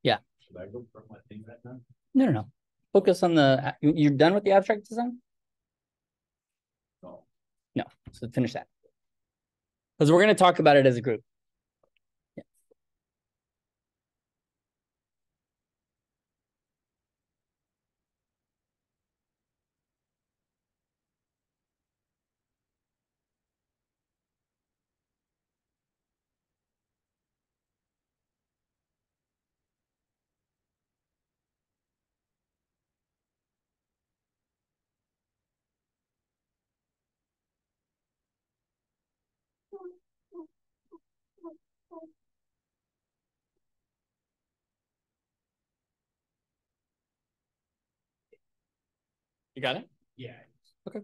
Yeah. Should I go from my thing right now? No. Focus on the. You're done with the abstract design? No. No. So finish that. Because we're going to talk about it as a group. Yeah. You got it? Yeah. Okay.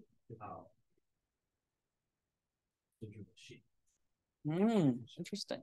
Interesting.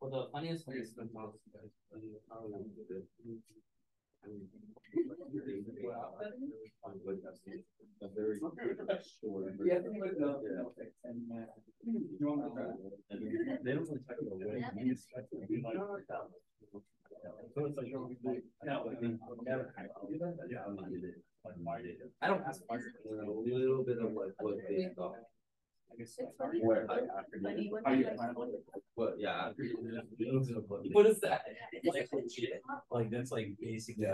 Well, the funniest thing is I don't ask a little bit of like what they thought. Where what? Yeah. What is that? Like that's like basically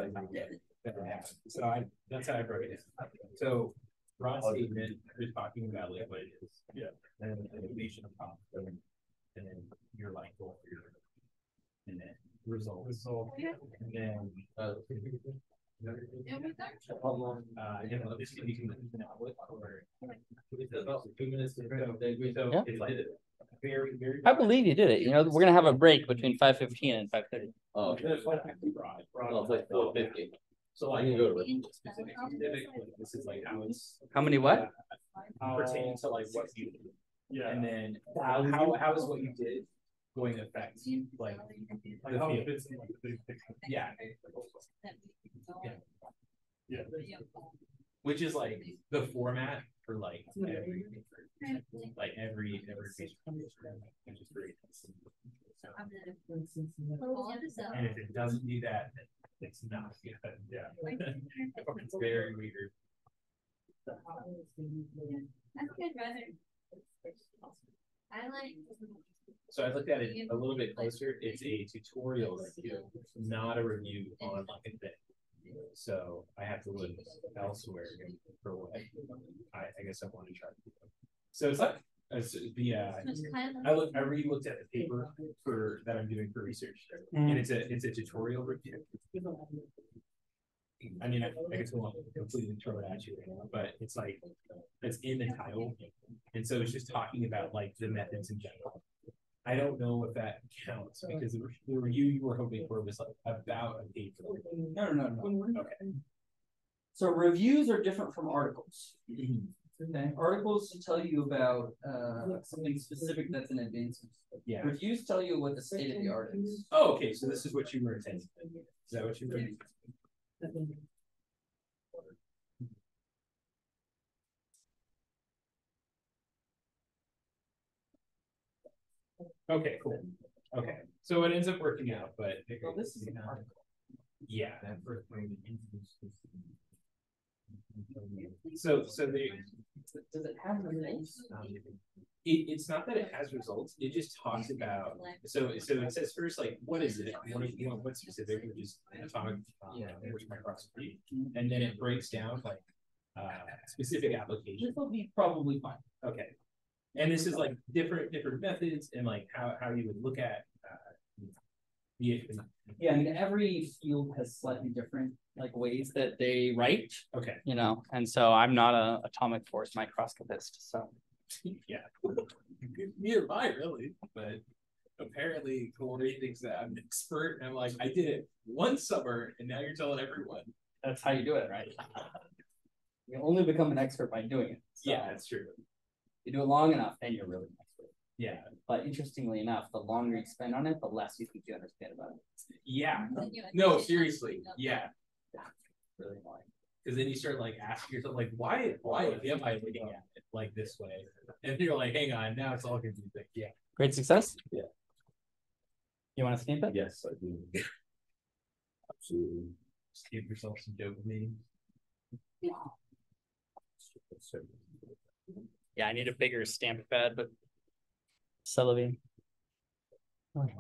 so that's how I broke it down. So broad statement, we're talking about like what it is. Yeah. And the information of conflict. and then your like goal for your, and then results, and then you know, this can be about 2 minutes. So it's like very, very. I believe you did it. You know, we're gonna have a break between 5:15 and 5:30. Oh, okay. It's like 4:50. So I can go to it. This is like how it's How many what? pertaining to like what you did. Yeah. And then how is what you did going to affect like the how field? it fits in like the big picture. Yeah. Which is like the format for like every piece, which is great. And if it doesn't do that, then it's not good. Yeah. It's very weird. So I looked at it a little bit closer. It's a tutorial review, not a review on like a thing. So I have to look elsewhere for what I guess I want to try to do. So it's like I re-looked at the paper for that I'm doing for research, and it's a tutorial review. I mean, I guess I won't completely throw it at you, but it's like it's in the title, and so it's just talking about like the methods in general. I don't know if that counts because the review you were hoping for was like about a paper. No. Okay. So reviews are different from articles. Okay. Articles tell you about something specific that's an advancement. Yeah. Reviews tell you what the state of the art is. Oh, okay. So this is what you were intending. Is that what you were? Okay, cool. Okay, so it ends up working out, but Well, this is an article. yeah. So they Does it have results? it's not that it has results. It just talks about so it says first like what is it? What's specific, which is atomic microscopy, and then it breaks down like specific applications. This will be probably fine. Okay. And this is like different methods and like how you would look at the Yeah, I mean every field has slightly different like ways that they write. Okay. You know, and so I'm not a atomic force microscopist, so yeah. Neither am I really, but apparently Corey thinks that I'm an expert, and I'm like, I did it one summer, and now you're telling everyone. that's how you do it, right? You only become an expert by doing it. So Yeah, that's true. you do it long enough, then you're really an expert. Yeah. But interestingly enough, the longer you spend on it, the less you think you understand about it. Yeah. No, seriously. Yeah. Really annoying. Because then you start like asking yourself, like, why am I looking at it like this way? And you're like, hang on, now it's all confusing. Yeah. Great success? Yeah. You want to stamp it? Yes, I do. Absolutely. Just give yourself some dopamine. Yeah, I need a bigger stamp pad, but Sullivan. Sorry,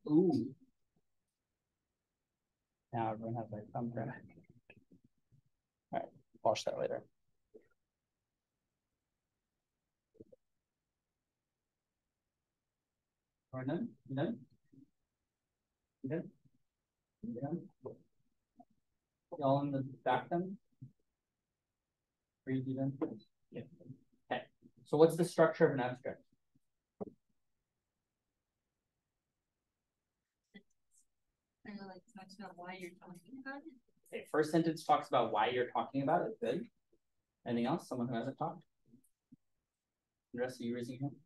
Ooh. Now everyone has their thumbprint. All right, wash that later. All right, done? You done? You done? You done? Y'all in the back then? Are you done? Yeah. Okay. So what's the structure of an abstract? kind of like talks about why you're talking about it. Okay, first sentence talks about why you're talking about it. Good. Anything else? Someone who hasn't talked? The rest of you raising your hand?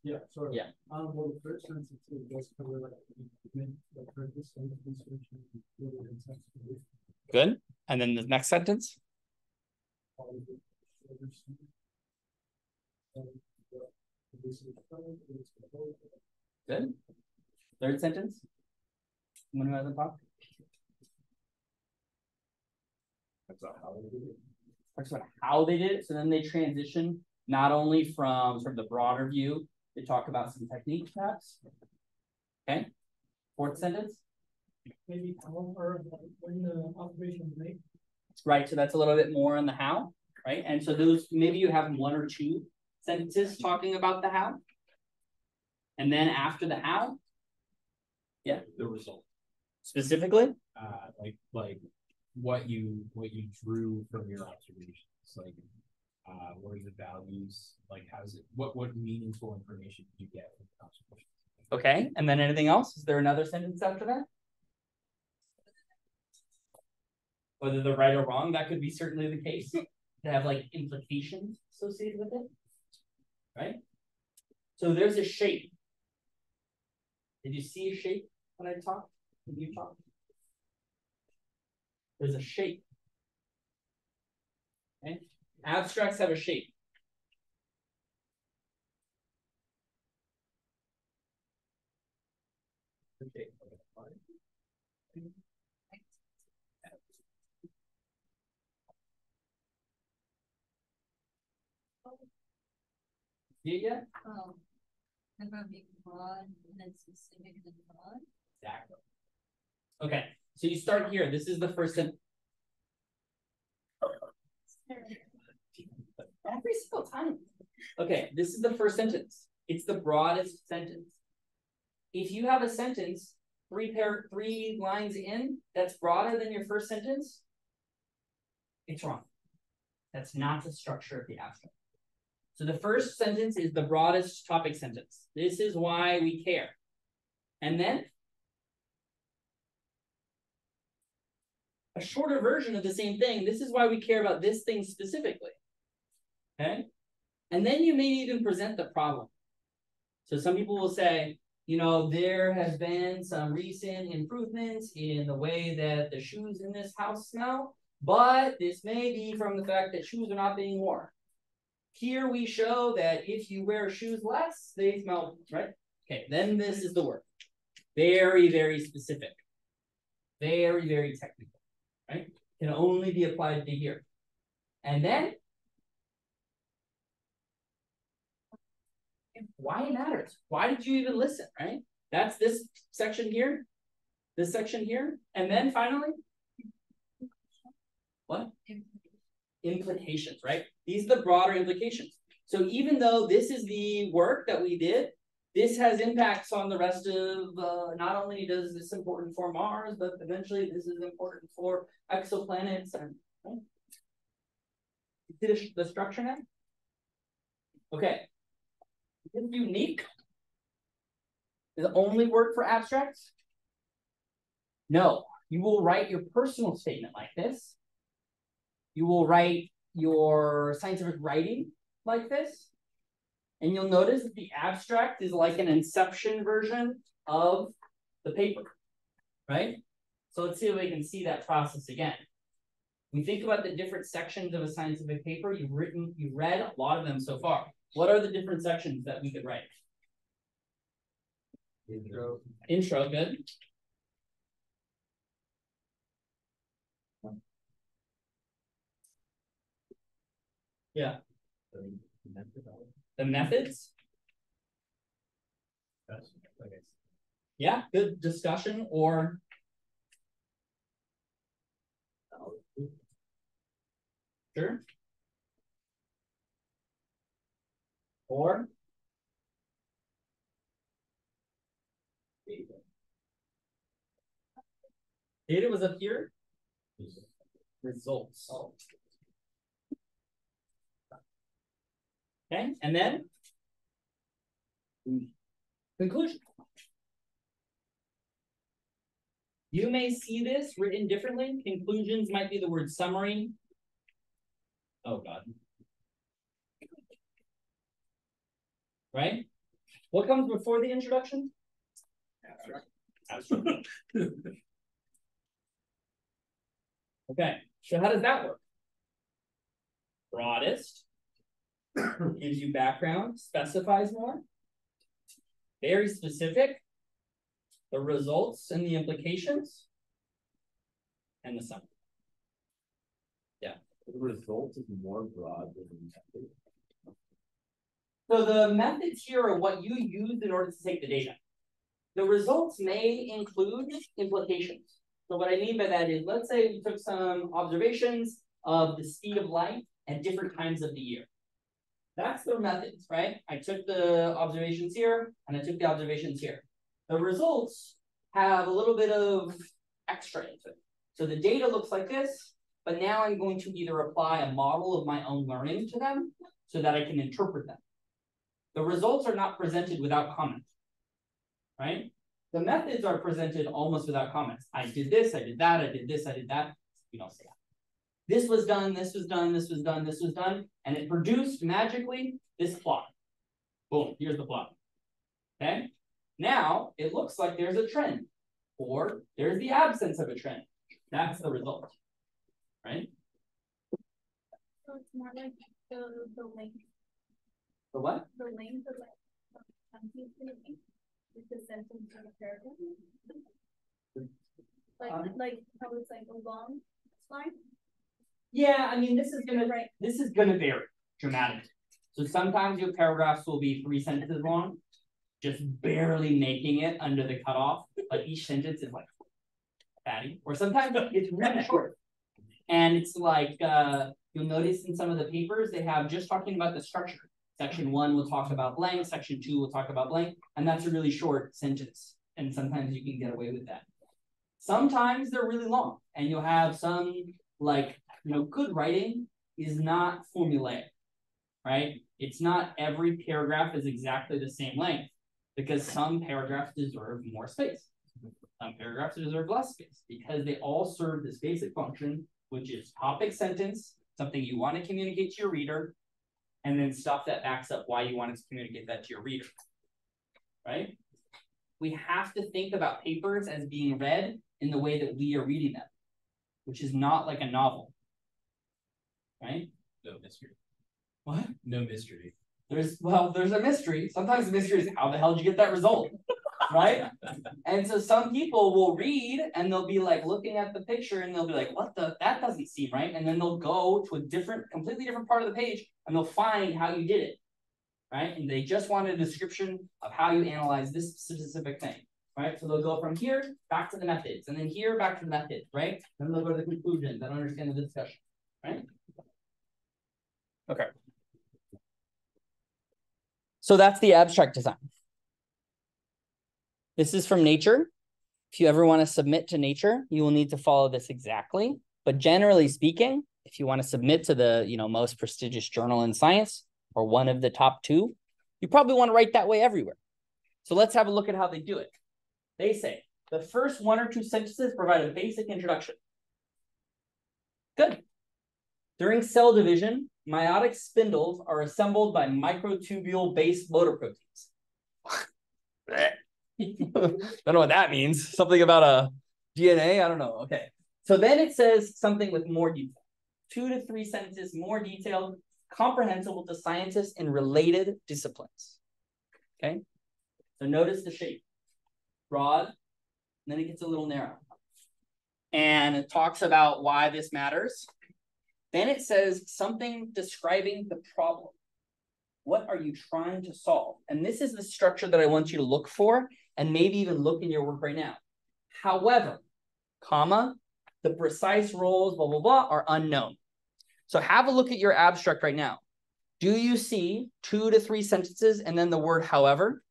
Yeah, sure. Yeah. Well, the first sentence does cover like this kind of research and Good. And then the next sentence? Good. Third sentence? Someone who hasn't talked? That's not how they do it. Talks about how they did it. So then they transition not only from sort of the broader view, they talk about some techniques perhaps. Okay. Fourth sentence. Maybe how or when the observation was made. Right. So that's a little bit more on the how. right? And so those, maybe you have one or two sentences talking about the how. And then after the how, yeah, The result. specifically, Like what you drew from your observations. Like what are the values? Like how's it what meaningful information did you get from the observations? okay. And then anything else? Is there another sentence after that? Whether they're right or wrong, that could be certainly the case. To have like implications associated with it, right? So there's a shape. Did you see a shape when I talked? When you talked? There's a shape. Okay? Abstracts have a shape. Yeah. About being broad and then specific and broad. Exactly. Okay, so you start here. This is the first sentence. Every single time. Okay, this is the first sentence. It's the broadest sentence. If you have a sentence, three lines in, that's broader than your first sentence, it's wrong. That's not the structure of the abstract. So the first sentence is the broadest topic sentence. This is why we care. And then a shorter version of the same thing. This is why we care about this thing specifically. Okay? And then you may even present the problem. So some people will say, you know, there has been some recent improvements in the way that the shoes in this house smell, but this may be from the fact that shoes are not being worn. Here we show that if you wear shoes less, they smell, right? Okay, then this is the word. Very, very specific. Very, very technical, right? Can only be applied to here. And then, why it matters. Why did you even listen, right? That's this section here, this section here, and then finally, what? Implications, right? These are the broader implications. So even though this is the work that we did, this has impacts on the rest of, not only does this important for Mars, but eventually this is important for exoplanets. And right? You see the structure now? Okay. Is it unique? Does it only work for abstracts? No. You will write your personal statement like this. You will write your scientific writing like this. And you'll notice that the abstract is like an inception version of the paper, right? So let's see if we can see that process again. When you think about the different sections of a scientific paper, you've read a lot of them so far. What are the different sections that we could write? Intro. Intro, good. Yeah. The methods. Yeah, good discussion or sure. Or data was up here. Results. Okay, and then conclusion. You may see this written differently. Conclusions might be the word summary. Oh God. Right? What comes before the introduction? Abstract. Okay, so how does that work? Broadest gives you background, specifies more. Very specific, the results and the implications, and the summary. Yeah. The result is more broad than the method. So the methods here are what you use in order to take the data. The results may include implications. So what I mean by that is, let's say we took some observations of the speed of light at different times of the year. That's their methods, right? I took the observations here, and I took the observations here. The results have a little bit of extra into it. So the data looks like this, but now I'm going to either apply a model of my own learning to them so that I can interpret them. The results are not presented without comment, right? The methods are presented almost without comments. I did this, I did that, I did this, I did that. We don't say that. This was done, this was done, this was done, this was done, and it produced magically this plot. Boom, here's the plot. Okay? Now, it looks like there's a trend, or there's the absence of a trend. That's the result, right? So it's not like the length. The what? The length of it's the sentence of a paragraph. Like how it's like a long slide. Yeah, I mean, this is gonna vary dramatically. So sometimes your paragraphs will be 3 sentences long, just barely making it under the cutoff. Like each sentence is like fatty, or sometimes it's really short. And it's like you'll notice in some of the papers they have just talking about the structure. Section 1 will talk about blank, section 2 will talk about blank, and that's a really short sentence. And sometimes you can get away with that. Sometimes they're really long, and you'll have some like, good writing is not formulaic, right? It's not every paragraph is exactly the same length, because some paragraphs deserve more space. Some paragraphs deserve less space, because they all serve this basic function, which is topic sentence, something you want to communicate to your reader, and then stuff that backs up why you want to communicate that to your reader, right? We have to think about papers as being read in the way that we are reading them, which is not like a novel, right? No mystery. What? No mystery. There's a mystery. Sometimes the mystery is how the hell did you get that result, right? And so some people will read and they'll be like looking at the picture and they'll be like, that doesn't seem right. And then they'll go to a completely different part of the page and they'll find how you did it, right? And they just want a description of how you analyze this specific thing, right? So they'll go from here back to the methods, and then here back to the methods, right? Then they'll go to the conclusions and understand the discussion, right? Okay. So that's the abstract design. This is from Nature. If you ever want to submit to Nature, you will need to follow this exactly. But generally speaking, if you want to submit to the most prestigious journal in science, or one of the top 2, you probably want to write that way everywhere. So let's have a look at how they do it. They say the first 1 or 2 sentences provide a basic introduction. Good. During cell division, meiotic spindles are assembled by microtubule-based motor proteins. Don't know what that means. Something about a DNA? I don't know. Okay. So then it says something with more detail. 2 to 3 sentences, more detailed, comprehensible to scientists in related disciplines. Okay. So notice the shape. Broad, and then it gets a little narrow. And it talks about why this matters. Then it says something describing the problem. What are you trying to solve? And this is the structure that I want you to look for, and maybe even look in your work right now. However, comma, the precise roles, blah, blah, blah, are unknown. So have a look at your abstract right now. Do you see 2 to 3 sentences and then the word however?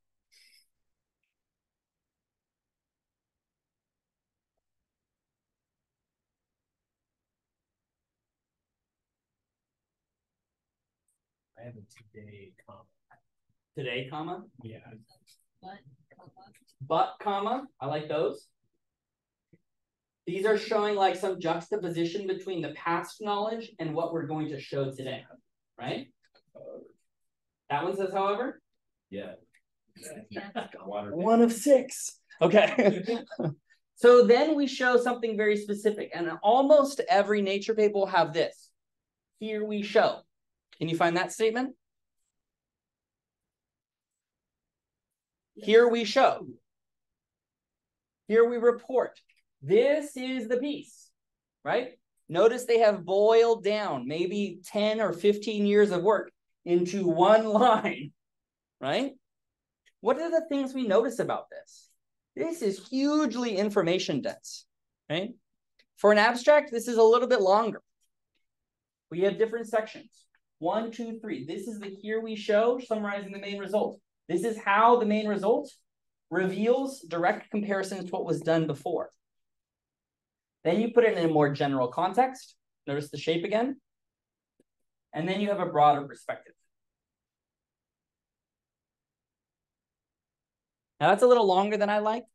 I have a today comma. Today, comma? Yeah. But, comma, I like those. These are showing like some juxtaposition between the past knowledge and what we're going to show today, right? That one says, however? Yeah. Yeah. 1 of 6. Okay. So then we show something very specific, and almost every Nature paper will have this. Here we show. Can you find that statement? Here we show. Here we report. This is the piece, right? Notice they have boiled down maybe 10 or 15 years of work into one line, right? What are the things we notice about this? This is hugely information dense, right? For an abstract, this is a little bit longer. We have different sections. 1, 2, 3. This is the here we show summarizing the main result. This is how the main result reveals direct comparisons to what was done before. Then you put it in a more general context. Notice the shape again. And then you have a broader perspective. Now that's a little longer than I like,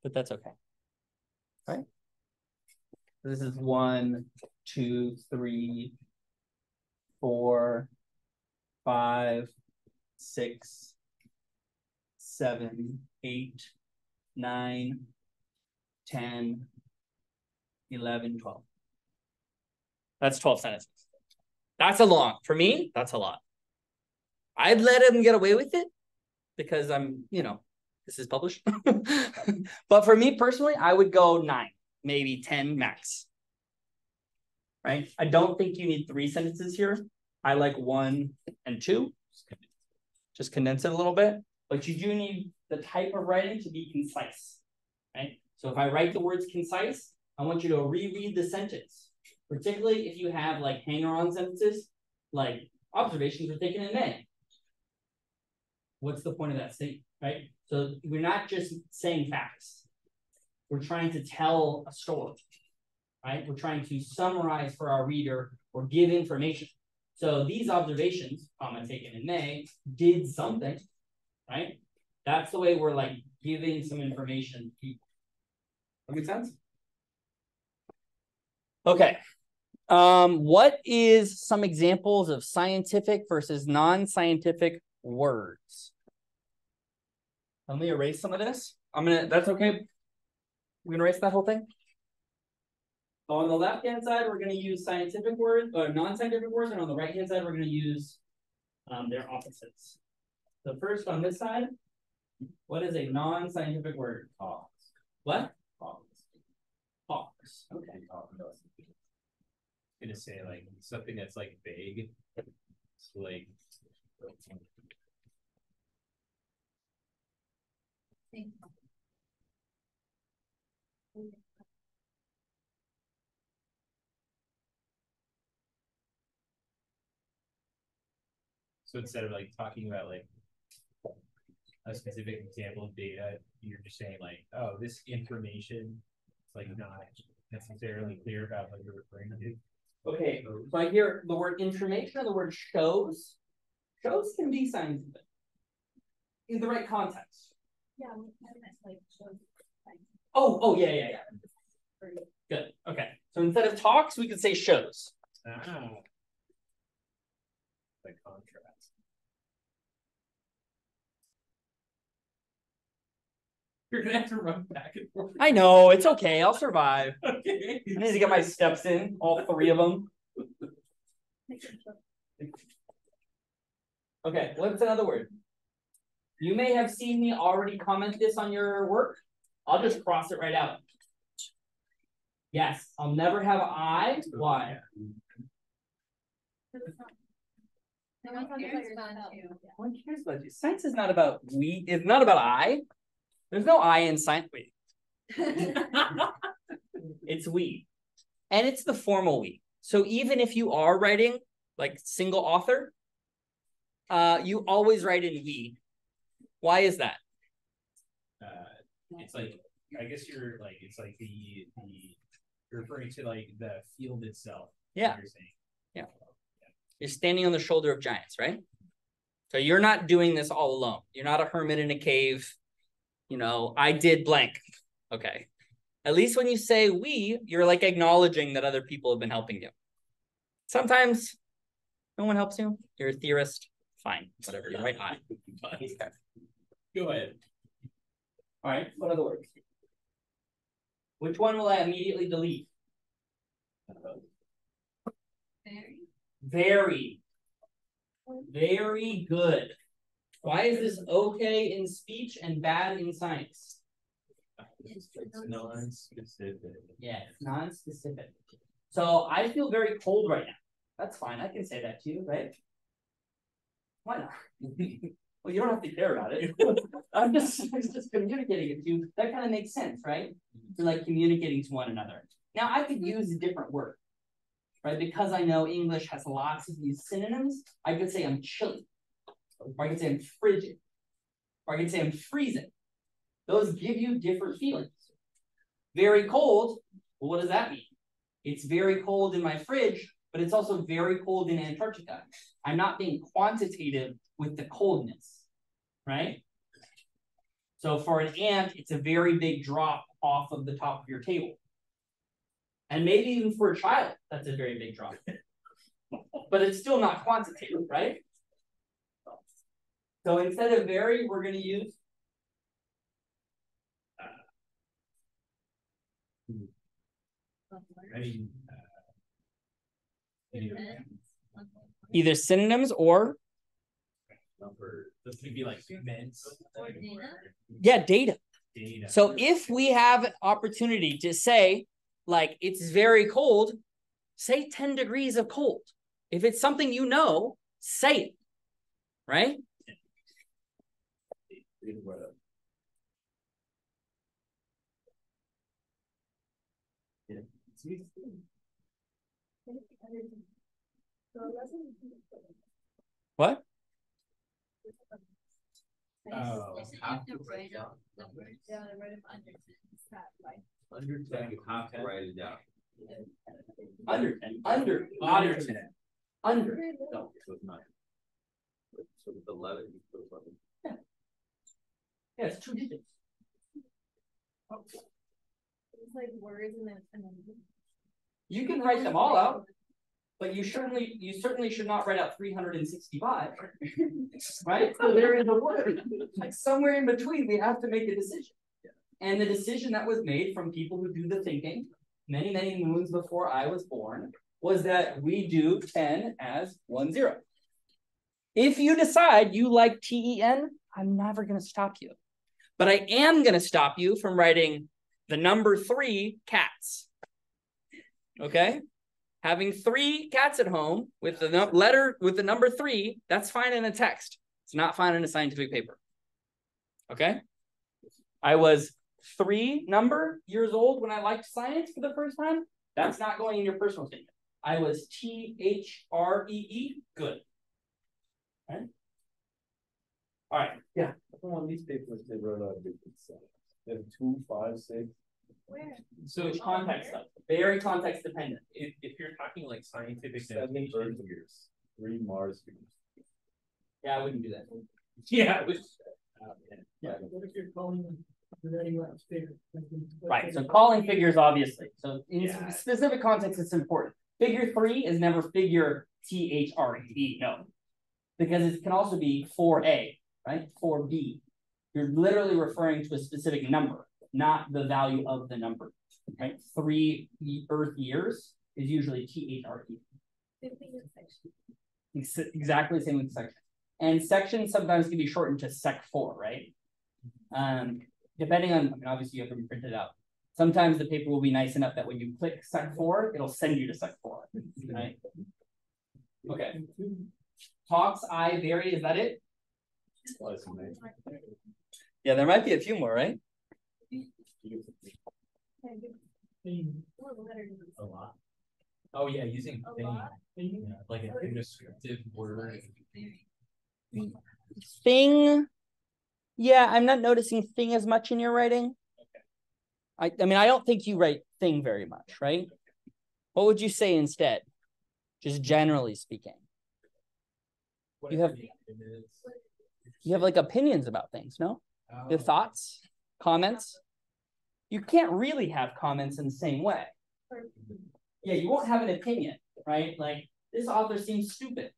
but that's okay. Right? This is 1, 2, 3, 4, 5, 6, 7, 8, 9, 10, 11, 12. That's 12 sentences. That's a lot. For me, that's a lot. I'd let him get away with it because I'm, this is published. But for me personally, I would go 9, maybe 10 max. Right? I don't think you need 3 sentences here. I like 1 and 2. Just condense it a little bit. But you do need the type of writing to be concise. Right? So if I write the words concise, I want you to reread the sentence. Particularly if you have like hanger-on sentences, like observations were taken in May. What's the point of that statement, right? So we're not just saying facts. We're trying to tell a story, right? We're trying to summarize for our reader or give information. So these observations, taken in May, did something, right? That's the way we're like giving some information to people. That make sense? Okay. What is some examples of scientific versus non-scientific words? Let me erase some of this. That's okay. We're gonna erase that whole thing. On the left-hand side, we're gonna use scientific words or non-scientific words, and on the right-hand side, we're gonna use their opposites. So first on this side, what is a non-scientific word? Fox. What? Fox. Fox. Okay. I'm gonna say like something that's like vague. It's like so instead of like talking about like a specific example of data, you're just saying like, oh, this information is like not necessarily clear about what you're referring to. Okay, so I hear the word information or the word shows. Shows can be scientific in the right context. Yeah, that's like shows. Oh, yeah. Good. Okay. So instead of talks, we could say shows. Ah. Like contrast. You're gonna have to run back and forth. I know, it's okay. I'll survive. Okay. I need to get my steps in, all 3 of them. Okay, what's another word? You may have seen me already comment this on your work. I'll just cross it right out. Yes, I'll never have I. Why? No one cares about One cares about you. Science is not about we. It's not about I. There's no I in science. Wait. It's we. And it's the formal we. So even if you are writing like single author, you always write in we. Why is that? It's like, I guess you're like, it's like you're referring to like the field itself. Yeah. You're saying. Yeah. You're standing on the shoulder of giants, right? So you're not doing this all alone. You're not a hermit in a cave. I did blank. Okay. At least when you say we, you're like acknowledging that other people have been helping you. Sometimes no one helps you. You're a theorist. Fine. Whatever. You're right. I. Go ahead. All right. What other words? Which one will I immediately delete? Very. Very good. Why is this okay in speech and bad in science? It's non-specific. Yeah, it's non-specific. So I feel very cold right now. That's fine. I can say that to you, right? Why not? Well, you don't have to care about it. I'm just communicating it to you. That kind of makes sense, right? We're like communicating to one another. Now I could use a different word. right? Because I know English has lots of these synonyms, I could say I'm chilly, or I could say I'm frigid, or I could say I'm freezing. Those give you different feelings. Very cold, well, what does that mean? It's very cold in my fridge, but it's also very cold in Antarctica. I'm not being quantitative with the coldness, right? So for an ant, it's a very big drop off of the top of your table. And maybe even for a child, that's a very big drop. But it's still not quantitative, right? So instead of very, we're going to use either synonyms or This could be like immense. Or data. yeah, data. Data. So if we have an opportunity to say, like, it's very cold, say 10 degrees of cold. If it's something you know, say it, right? What? Oh, have to write down numbers. Yeah, I wrote it under that, like. Under 10, you have to write it down. Under 10. Under 10. Under. No, so it's 9. So with 11, you put 11. Yeah, it's 2 digits. It's like words and then. You can write them all out, but you certainly should not write out 365, right? So there is a word. Like somewhere in between, we have to make a decision. And the decision that was made from people who do the thinking many, many moons before I was born was that we do 10 as 1, 0. If you decide you like TEN, I'm never going to stop you. But I am going to stop you from writing the number 3 cats. Okay? Having 3 cats at home with the letter with the number 3, that's fine in a text. It's not fine in a scientific paper. Okay? I was 3 years old when I liked science for the first time. That's not going in your personal statement. I was THREE. Good. All right. All right. Yeah. On these papers, they wrote out different stuff. They have 2, 5, 6. Where? So Which context stuff? Very context dependent. if you're talking like scientific 7 notation, Earth years, 3 Mars years. Yeah, I wouldn't do that. yeah, which, Yeah. What if you're calling them the last figure? Right. So calling figures, obviously. So in Yeah. specific context, it's important. Figure 3 is never figure THRE. No. Because it can also be 4A, right? 4B. You're literally referring to a specific number, not the value of the number, right? 3 Earth years is usually THRE. Exactly the same with section. And section sometimes can be shortened to sec4, right? Depending on, I mean, obviously you have to be printed out. Sometimes the paper will be nice enough that when you click sec4, it'll send you to sec4, right? Okay. Talks I vary, is that it? Yeah, there might be a few more, right? a lot. Oh yeah, using A thing, lot? yeah, like a descriptive word. Thing. Yeah, I'm not noticing thing as much in your writing. I mean, I don't think you write thing very much, right? What would you say instead? Just generally speaking. You have like opinions about things, no? Your thoughts, comments. You can't really have comments in the same way. Yeah, you won't have an opinion, right? Like, this author seems stupid.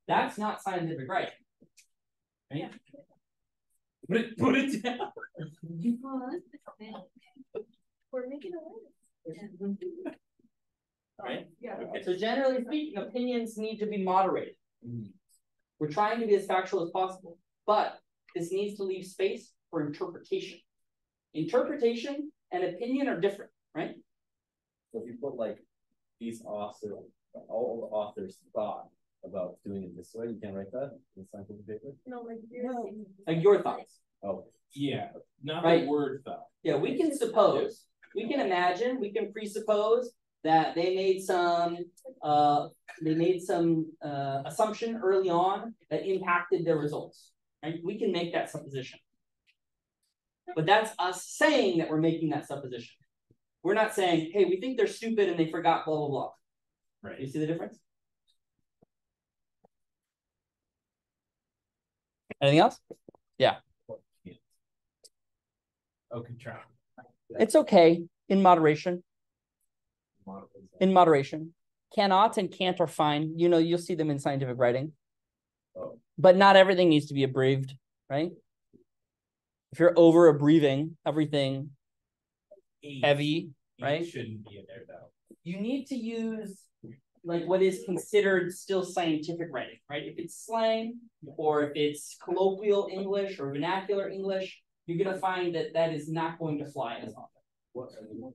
That's not scientific writing. Right? Put it down. We're making a list. Right? Yeah. Okay. So generally speaking, opinions need to be moderated. We're trying to be as factual as possible, but this needs to leave space for interpretation. Interpretation and opinion are different, right? So if you put like these authors, all the authors thought about doing it this way, you can't write that in scientific paper? No, like Like your thoughts. Oh. Yeah, not Right. the word though. Yeah, we can suppose, we can imagine, we can presuppose, that they made some assumption early on that impacted their results. Right? We can make that supposition. But that's us saying that we're making that supposition. We're not saying, hey, we think they're stupid and they forgot blah, blah, blah. Right. You see the difference? Anything else? Yeah. Oh, control. It's okay in moderation. In moderation. Cannot and can't are fine. You know, you'll see them in scientific writing. But not everything needs to be abbreviated, right? If you're over abbreviating everything heavy, right? Shouldn't be in there though. You need to use like what is considered still scientific writing, right? If it's slang or if it's colloquial English or vernacular English, you're going to find that that is not going to fly as often. What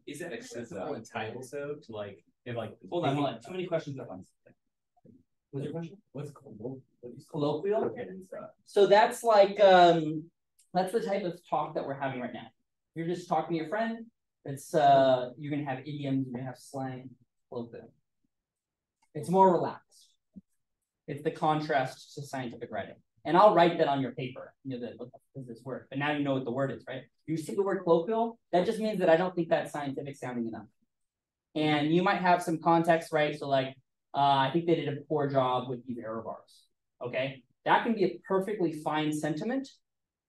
is that accessible in titles though? To like, if like, hold on. Too many questions at once. What's your question? What's colloquial? So that's like that's the type of talk that we're having right now. You're just talking to your friend. It's you're gonna have idioms, you're gonna have slang, colloquial. It's more relaxed. It's the contrast to scientific writing. And I'll write that on your paper. You know, what does this word? But now you know what the word is, right? You see the word colloquial, that just means that I don't think that's scientific sounding enough. And you might have some context, right? So like, I think they did a poor job with these error bars. Okay, that can be a perfectly fine sentiment,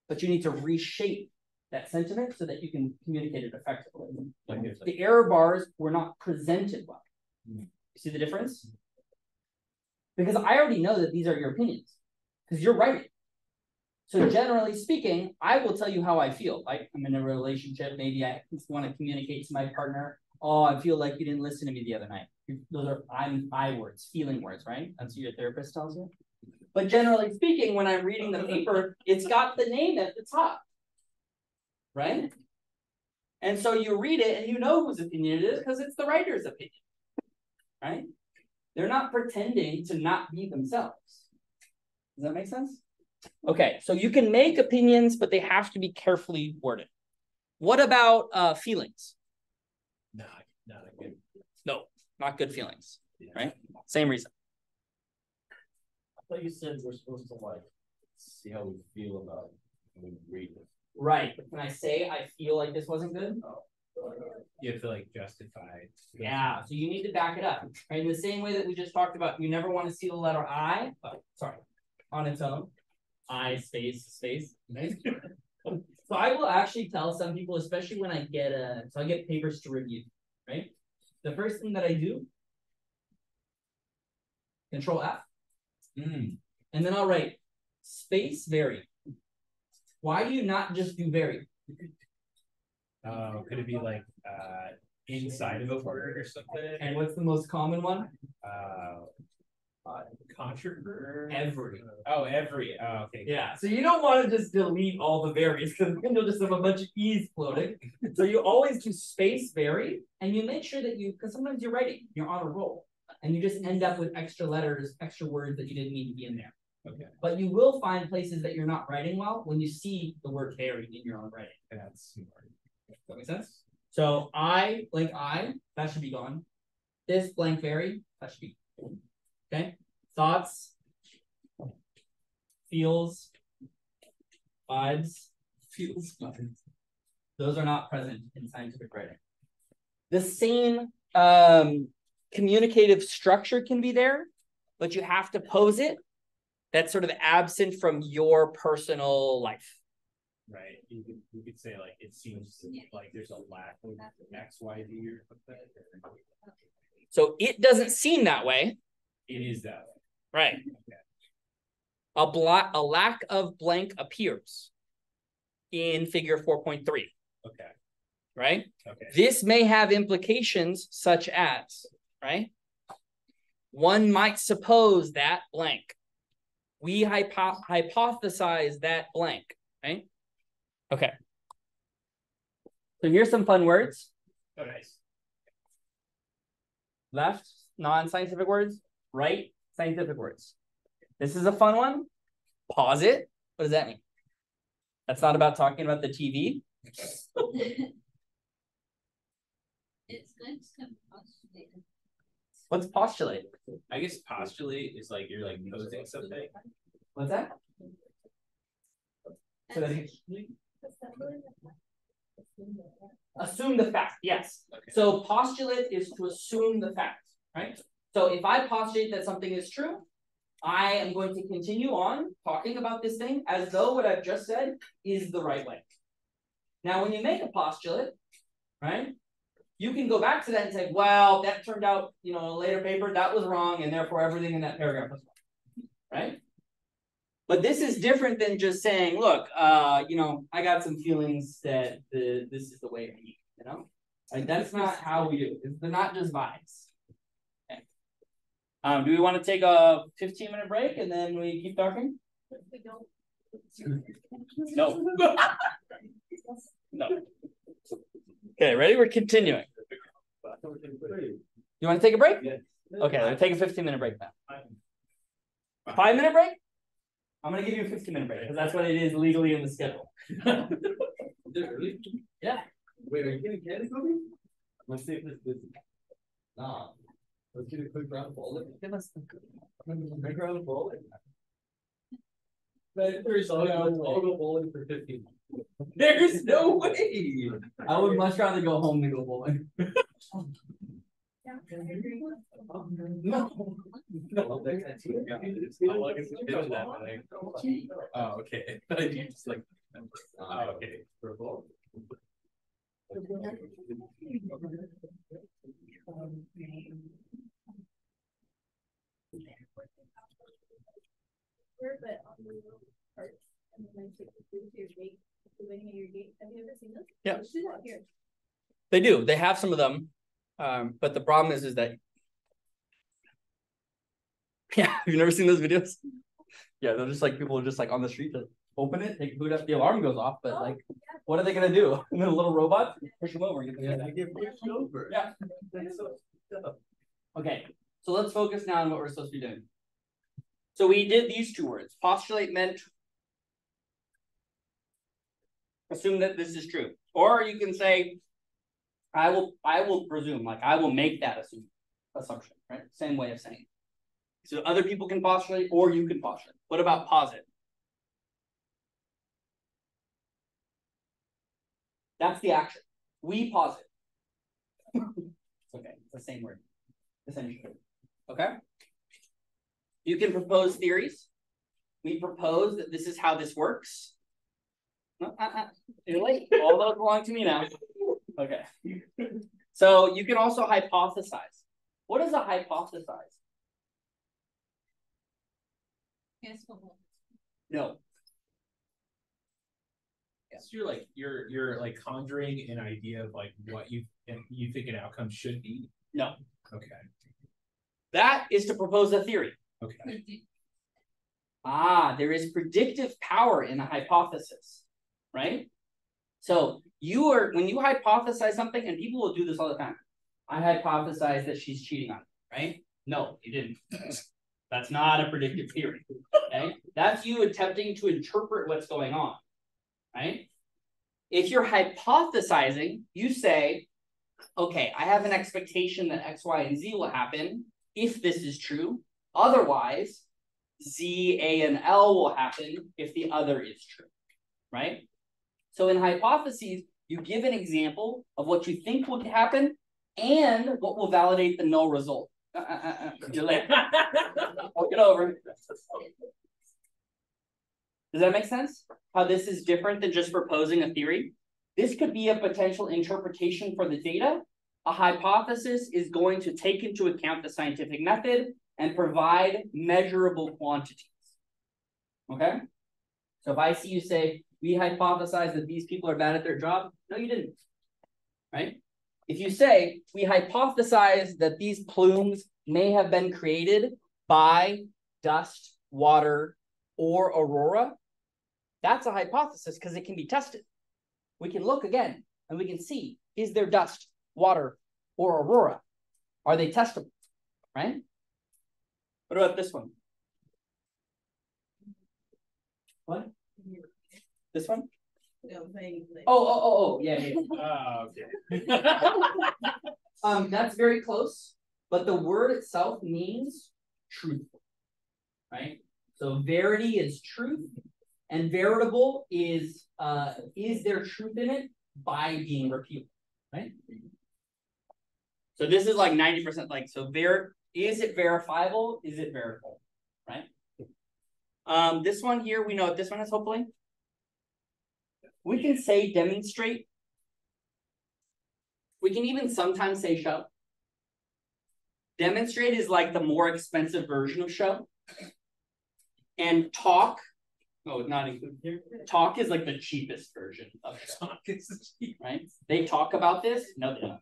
but you need to reshape that sentiment so that you can communicate it effectively. The error bars were not presented well. You see the difference? Because I already know that these are your opinions, because you're writing. So generally speaking, I will tell you how I feel. Like I'm in a relationship, maybe I want to communicate to my partner, oh, I feel like you didn't listen to me the other night. Those are I words, feeling words, right? That's what your therapist tells you. But generally speaking, when I'm reading the paper, it's got the name at the top, right? And so you read it and you know whose opinion it is because it's the writer's opinion, right? They're not pretending to not be themselves. Does that make sense? Okay, so you can make opinions, but they have to be carefully worded. What about feelings? Not a good. No, not good feelings, right? Same reason. I thought you said we're supposed to like see how we feel about it when we read it. Right, but can I say I feel like this wasn't good? You have to like justify. Yeah, so you need to back it up. Right? In the same way that we just talked about, you never want to see the letter I, on its own. I space. So I will actually tell some people, especially when I get I get papers to review, right? The first thing that I do, Control F, and then I'll write space vary. Why do you not just do vary? Could it be like inside of a word or something? And what's the most common one? Controver. Every. Every. Oh, okay. Yeah. So you don't want to just delete all the varies because then you'll just have a bunch of e's floating. So you always do space vary, and you make sure that because sometimes you're writing, you're on a roll, and you just end up with extra letters, extra words that you didn't need to be in there. Okay. But you will find places that you're not writing well when you see the word vary in your own writing. That's smart. Does that make sense? So I, that should be gone. This blank vary, that should be gone. Okay. Thoughts, feels, vibes, those are not present in scientific writing. The same communicative structure can be there, but you have to pose it. That's sort of absent from your personal life. Right. You could say like it seems like there's a lack of X, Y, Z or something. So it doesn't seem that way. It is that way. Right. Okay. A lack of blank appears in figure 4.3. Okay. Right? Okay. This may have implications such as, right? One might suppose that blank. We hypothesize that blank, right? Okay. So here's some fun words. Oh, nice. Left, non-scientific words. Right, scientific words. This is a fun one. Pause it. What does that mean? That's not about talking about the TV. It's good to pause. What's postulate? I guess postulate is like you're like posing something. What's that? Assume the fact, yes. Okay. So postulate is to assume the fact, right? So if I postulate that something is true, I am going to continue on talking about this thing as though what I've just said is the right way. Now, when you make a postulate, right, you can go back to that and say, well, that turned out, in a later paper, that was wrong, and therefore everything in that paragraph was wrong, right? But this is different than just saying, look, I got some feelings that this is the way to be, Like, that's not how we do it. They're not just vibes. Okay. Do we want to take a 15-minute break and then we keep talking? We don't. No. No. Okay, ready? We're continuing. You want to take a break? Yeah. Okay, let's take a 15-minute break now. 5-minute break? I'm going to give you a 15-minute break because that's what it is legally in the schedule. Yeah. Wait, are you getting candy cookies? Let's see if this is. Nah. Let's get a quick round of bowling. Give us a quick round of bowling. I'll go bowling for 15. There's no way. I would much rather go home than go bowling. Yeah, I agree. No. Oh, okay. You just like. Oh, okay. For a ball. But on the little parts, and then take the food to your gate, the beginning of your gate. Have you ever seen this? Yeah. Let's do that here. They do. They have some of them. But the problem is that yeah, you've never seen those videos? Yeah, they're just like people are just like on the street to open it, take food up, the alarm goes off, but like what are they gonna do? And then a little robot push them over. Yeah, they get pushed over. Yeah. Okay, so let's focus now on what we're supposed to be doing. So we did these two words. Postulate meant assume that this is true. Or you can say, I will presume, like I will make that assumption, right? Same way of saying it. So other people can postulate or you can postulate. What about posit? That's the action. We posit. It's okay, it's the same word, essentially. Okay? You can propose theories. We propose that this is how this works. You're late. All those belong to me now. Okay. So you can also hypothesize. What is a hypothesize? No. So you're like conjuring an idea of like what you think an outcome should be. No. Okay. That is to propose a theory. Okay. There is predictive power in a hypothesis, right? So when you hypothesize something, and people will do this all the time. I hypothesize that she's cheating on me, right? No, you didn't. That's not a predictive theory. Okay? That's you attempting to interpret what's going on, right? If you're hypothesizing, you say, okay, I have an expectation that X, Y, and Z will happen if this is true. Otherwise, Z, A, and L will happen if the other is true, right? So in hypotheses, you give an example of what you think will happen and what will validate the null result. You're late. I'll get over. Does that make sense? How this is different than just proposing a theory? This could be a potential interpretation for the data. A hypothesis is going to take into account the scientific method and provide measurable quantities. Okay? So if I see you say, we hypothesize that these people are bad at their job, no, you didn't. Right? If you say, we hypothesize that these plumes may have been created by dust, water, or aurora, that's a hypothesis because it can be tested. We can look again and we can see, is there dust, water, or aurora? Are they testable? Right? What about this one? What? This one? No, playing, like- Oh, yeah, yeah. Oh, okay. That's very close, but the word itself means truthful, right? So verity is truth, and veritable is there truth in it by being repeatable, right? So this is like 90% like, so is it verifiable? Is it verifiable, right? This one here, we know what this one is, hopefully. We can say demonstrate. We can even sometimes say show. Demonstrate is like the more expensive version of show. And talk, oh, not included here. Talk is like the cheapest version of show. Talk is cheap. Right? They talk about this. No, they don't.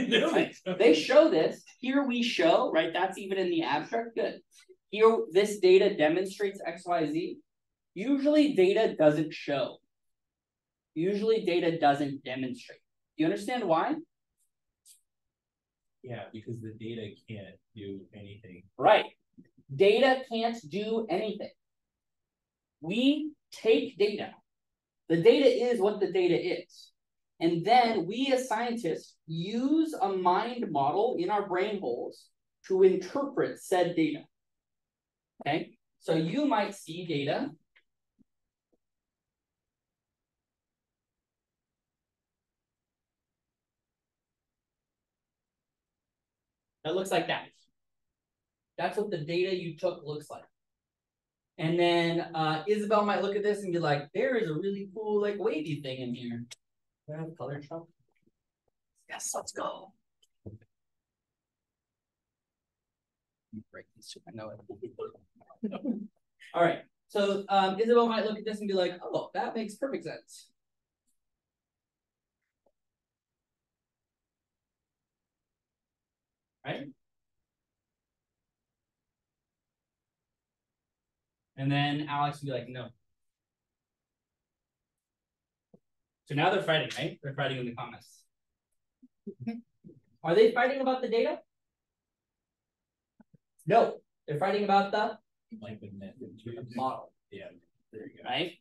No, Right? They show this. Here we show, right? That's even in the abstract. Good. Here, this data demonstrates X, Y, Z. Usually data doesn't show. Usually data doesn't demonstrate. Do you understand why? Yeah, because the data can't do anything. Right. Data can't do anything. We take data. The data is what the data is. And then we as scientists use a mind model in our brain holes to interpret said data. Okay? So you might see data. That looks like that. That's what the data you took looks like. And then Isabel might look at this and be like, there is a really cool like wavy thing in here. Do I have a color chop? Yes, let's go. Break these two, I know it. All right. So Isabel might look at this and be like, oh, that makes perfect sense. Right? And then Alex would be like, no. So now they're fighting, right? They're fighting in the comments. Are they fighting about the data? No, they're fighting about the model. Yeah, there you go. Right?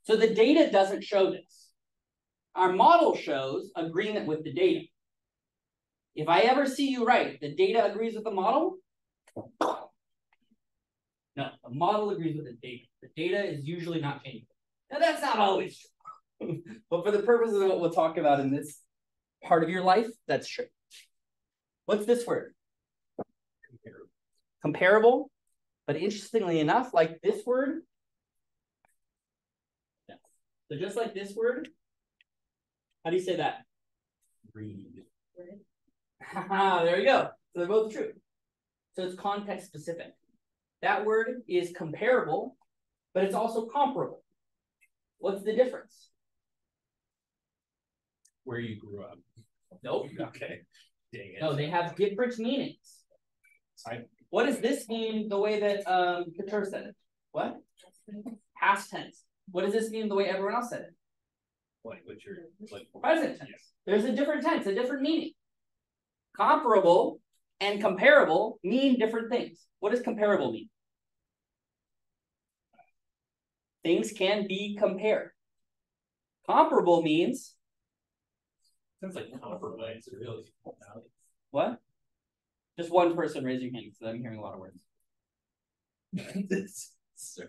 So the data doesn't show this. Our model shows agreement with the data. If I ever see you write, the data agrees with the model. No, the model agrees with the data. The data is usually not changing. Now that's not always true. But for the purposes of what we'll talk about in this part of your life, that's true. What's this word? Comparable. Comparable. But interestingly enough, like this word. Yeah. So just like this word, how do you say that? Read. There you go. So they're both true. So it's context specific. That word is comparable, but it's also comparable. What's the difference? Where you grew up. Nope. Okay. Dang it. No, they have different meanings. What does this mean the way that Couture said it? What? Past tense. What does this mean the way everyone else said it? Like what you're like Present tense. There's a different tense, a different meaning. Comparable and comparable mean different things. What does comparable mean? Things can be compared. Comparable means. sounds like comparable. It's really What? Just one person raise your hand because I'm hearing a lot of words.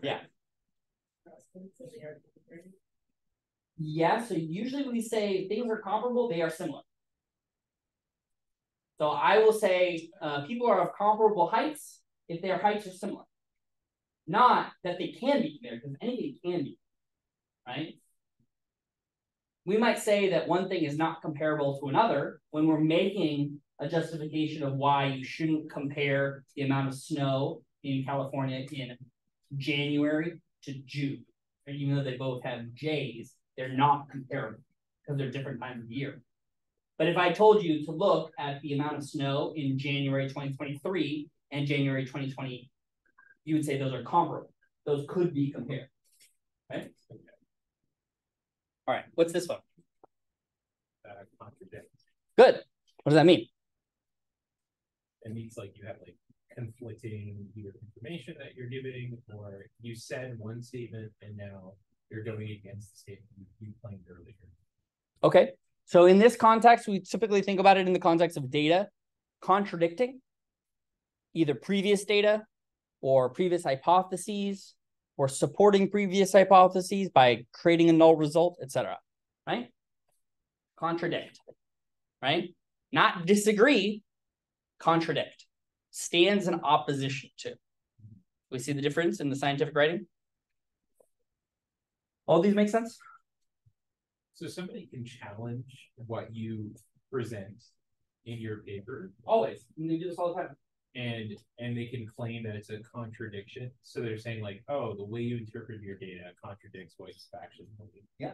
Yeah. Yeah, so usually when we say things are comparable, they are similar. So I will say people are of comparable heights if their heights are similar. Not that they can be compared, because anything can be, right? We might say that one thing is not comparable to another when we're making a justification of why you shouldn't compare the amount of snow in California in January to June. And even though they both have J's, they're not comparable because they're different times of year. But if I told you to look at the amount of snow in January 2023 and January 2020, you would say those are comparable. Those could be compared. Right? All right. What's this one? Contradict. Good. What does that mean? It means like you have like conflicting either information that you're giving, or you said one statement and now you're going against the statement you claimed earlier. Okay. So in this context, we typically think about it in the context of data contradicting either previous data or previous hypotheses or supporting previous hypotheses by creating a null result, etc. Right? Contradict. Right? Not disagree, contradict. Stands in opposition to. We see the difference in the scientific writing? All these make sense? So somebody can challenge what you present in your paper. Always. We do this all the time. And they can claim that it's a contradiction. So they're saying like, oh, the way you interpret your data contradicts what is actually believed. Yeah.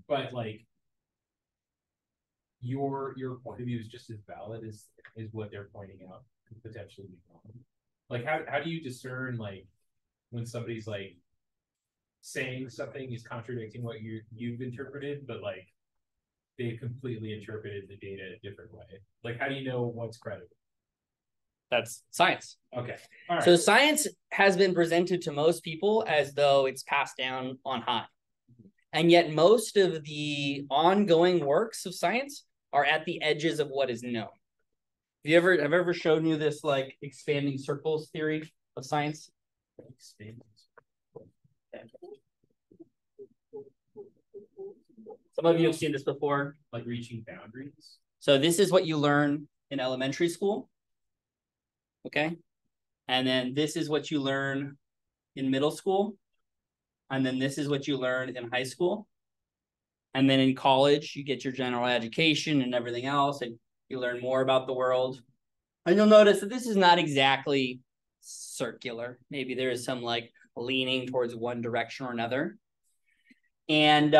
But like your point of view is just as valid as what they're pointing out could potentially be wrong. Like how do you discern like when somebody's like saying something is contradicting what you've interpreted, but like they completely interpreted the data a different way? Like how do you know what's credible? That's science. Okay. All right. So science has been presented to most people as though it's passed down on high. And yet most of the ongoing works of science are at the edges of what is known. Have I ever shown you this like expanding circles theory of science? Some of you have seen this before. Like reaching boundaries. So this is what you learn in elementary school. Okay. And then this is what you learn in middle school. And then this is what you learn in high school. And then in college, you get your general education and everything else, and you learn more about the world. And you'll notice that this is not exactly circular. Maybe there is some like leaning towards one direction or another. And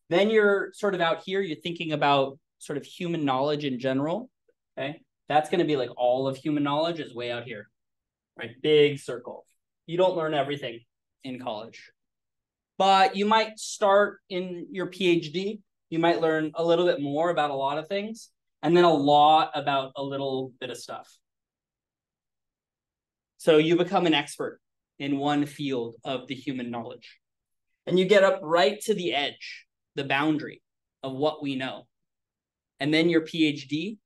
then you're sort of out here, you're thinking about sort of human knowledge in general. Okay. That's going to be like all of human knowledge is way out here, right? Big circle. You don't learn everything in college, but you might start in your PhD. You might learn a little bit more about a lot of things, and then a lot about a little bit of stuff. So you become an expert in one field of the human knowledge, and you get up right to the edge, the boundary of what we know. And then your PhD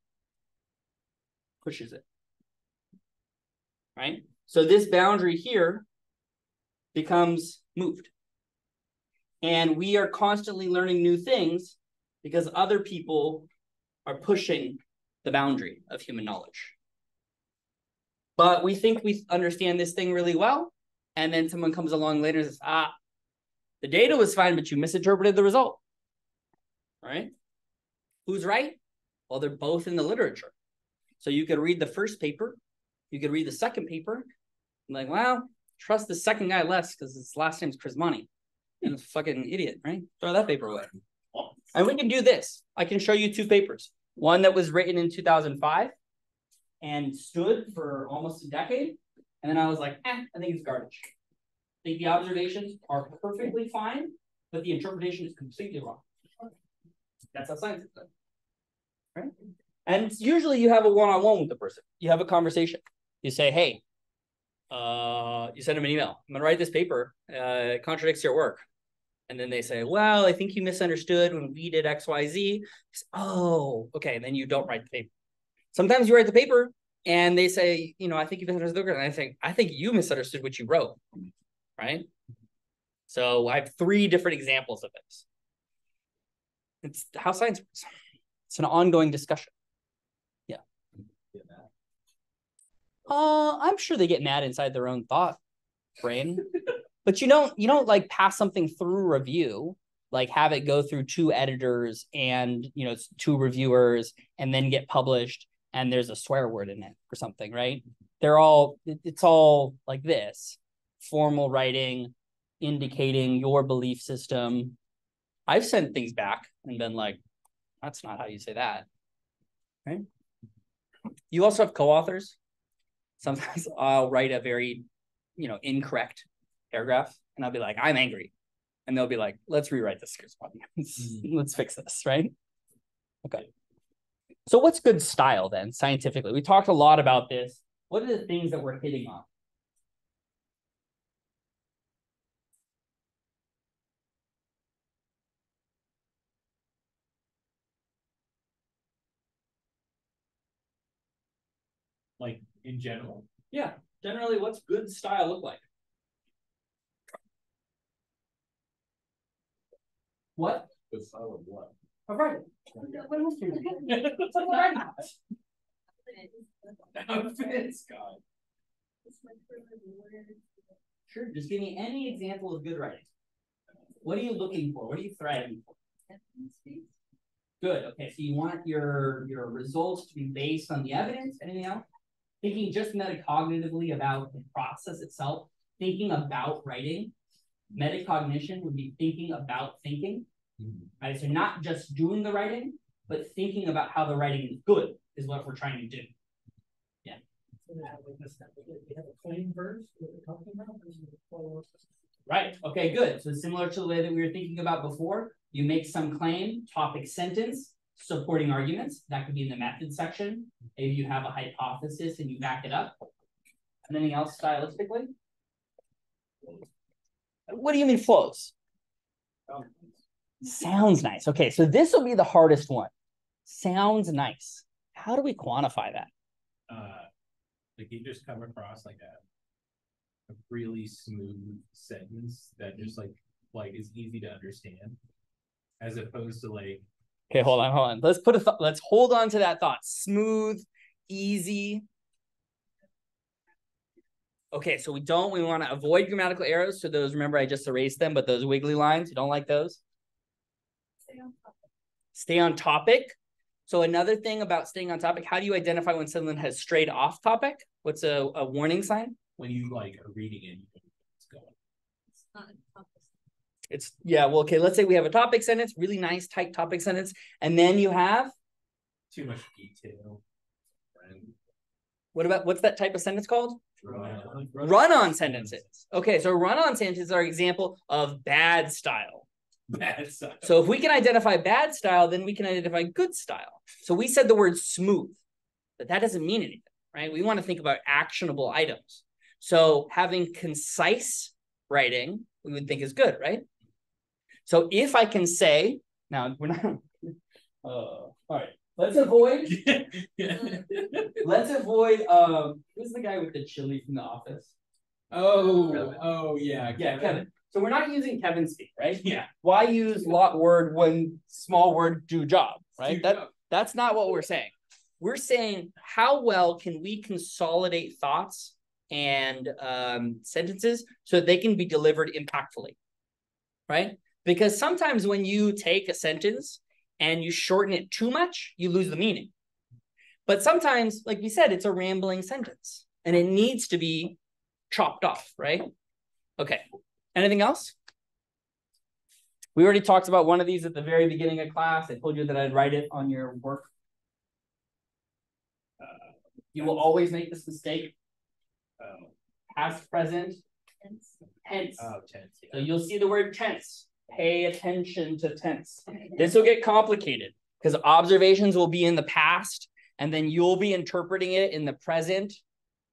pushes it, right? So this boundary here becomes moved. And we are constantly learning new things because other people are pushing the boundary of human knowledge. But we think we understand this thing really well. And then someone comes along later and says, the data was fine, but you misinterpreted the result, right? Who's right? Well, they're both in the literature. So you could read the first paper, you could read the second paper, and like, well, trust the second guy less because his last name's Prismani. And it's a fucking idiot, right? Throw that paper away. And we can do this. I can show you two papers. One that was written in 2005 and stood for almost a decade. And then I was like, I think it's garbage. I think the observations are perfectly fine, but the interpretation is completely wrong. That's how science is done, right? And usually you have a one-on-one with the person. You have a conversation. You say, hey, you send them an email. I'm going to write this paper. It contradicts your work. And then they say, well, I think you misunderstood when we did X, Y, Z. Say, oh, okay. And then you don't write the paper. Sometimes you write the paper and they say, I think you misunderstood. And I think you misunderstood what you wrote, right? So I have 3 different examples of this. It's how science works. It's an ongoing discussion. Yeah. I'm sure they get mad inside their own thought brain. But you don't like pass something through review, like have it go through 2 editors and 2 reviewers and then get published and there's a swear word in it or something, right? It's all like this, formal writing, indicating your belief system. I've sent things back and been like, that's not how you say that, right? You also have co-authors. Sometimes I'll write a very, incorrect paragraph and I'll be like, I'm angry. And they'll be like, let's rewrite this. Let's fix this, right? Okay. So what's good style then, scientifically? We talked a lot about this. What are the things that we're hitting on? like in general? Yeah. Generally, what's good style look like? What? Good style of what? Of writing. What else do you do? What's like writing? Outfits, God. Sure. Just give me any example of good writing. What are you looking for? What are you thriving for? Good. Okay. So you want your results to be based on the evidence. Anything else? Thinking just metacognitively about the process itself. Thinking about writing. Metacognition would be thinking about thinking. Right? So not just doing the writing, but thinking about how the writing is good is what we're trying to do. Yeah. Right. Okay, good. So similar to the way that we were thinking about before, you make some claim, topic, sentence, supporting arguments. That could be in the method section. Maybe you have a hypothesis and you back it up. Anything else stylistically? What do you mean flows? Sounds nice. Okay, so this will be the hardest one. Sounds nice. How do we quantify that? Like you just come across like a really smooth sentence that just like is easy to understand, as opposed to like. Okay, hold on. Let's put let's hold on to that thought. Smooth, easy. Okay, so we want to avoid grammatical errors. So those, remember, I just erased them, but those wiggly lines, you don't like those? Stay on topic. So another thing about staying on topic, how do you identify when someone has strayed off topic? What's a warning sign? When you like are reading it, it's going. It's not a topic. It's, yeah, well, okay, let's say we have a topic sentence, really nice, tight topic sentence, and then you have? Too much detail. What's that type of sentence called? Run-on sentences. Okay, so run-on sentences are an example of bad style. Bad style. So if we can identify bad style, then we can identify good style. So we said the word smooth, but that doesn't mean anything, right? We want to think about actionable items. So having concise writing, we would think is good, right? So if I can say, now we're not, all right, let's avoid, who's the guy with the chili from The Office? Oh yeah. Yeah, Kevin. So we're not using Kevin speak, right? Yeah. Why use lot word when small word do job, right? That's not what we're saying. We're saying how well can we consolidate thoughts and sentences so that they can be delivered impactfully, right? Because sometimes when you take a sentence and you shorten it too much, you lose the meaning. But sometimes, like we said, it's a rambling sentence and it needs to be chopped off, right? Okay. Anything else? We already talked about one of these at the very beginning of class. I told you that I'd write it on your work. You will always make this mistake. Past, present, tense. Oh, tense. Yeah. So you'll see the word tense. Pay attention to tense. This will get complicated because observations will be in the past and then you'll be interpreting it in the present.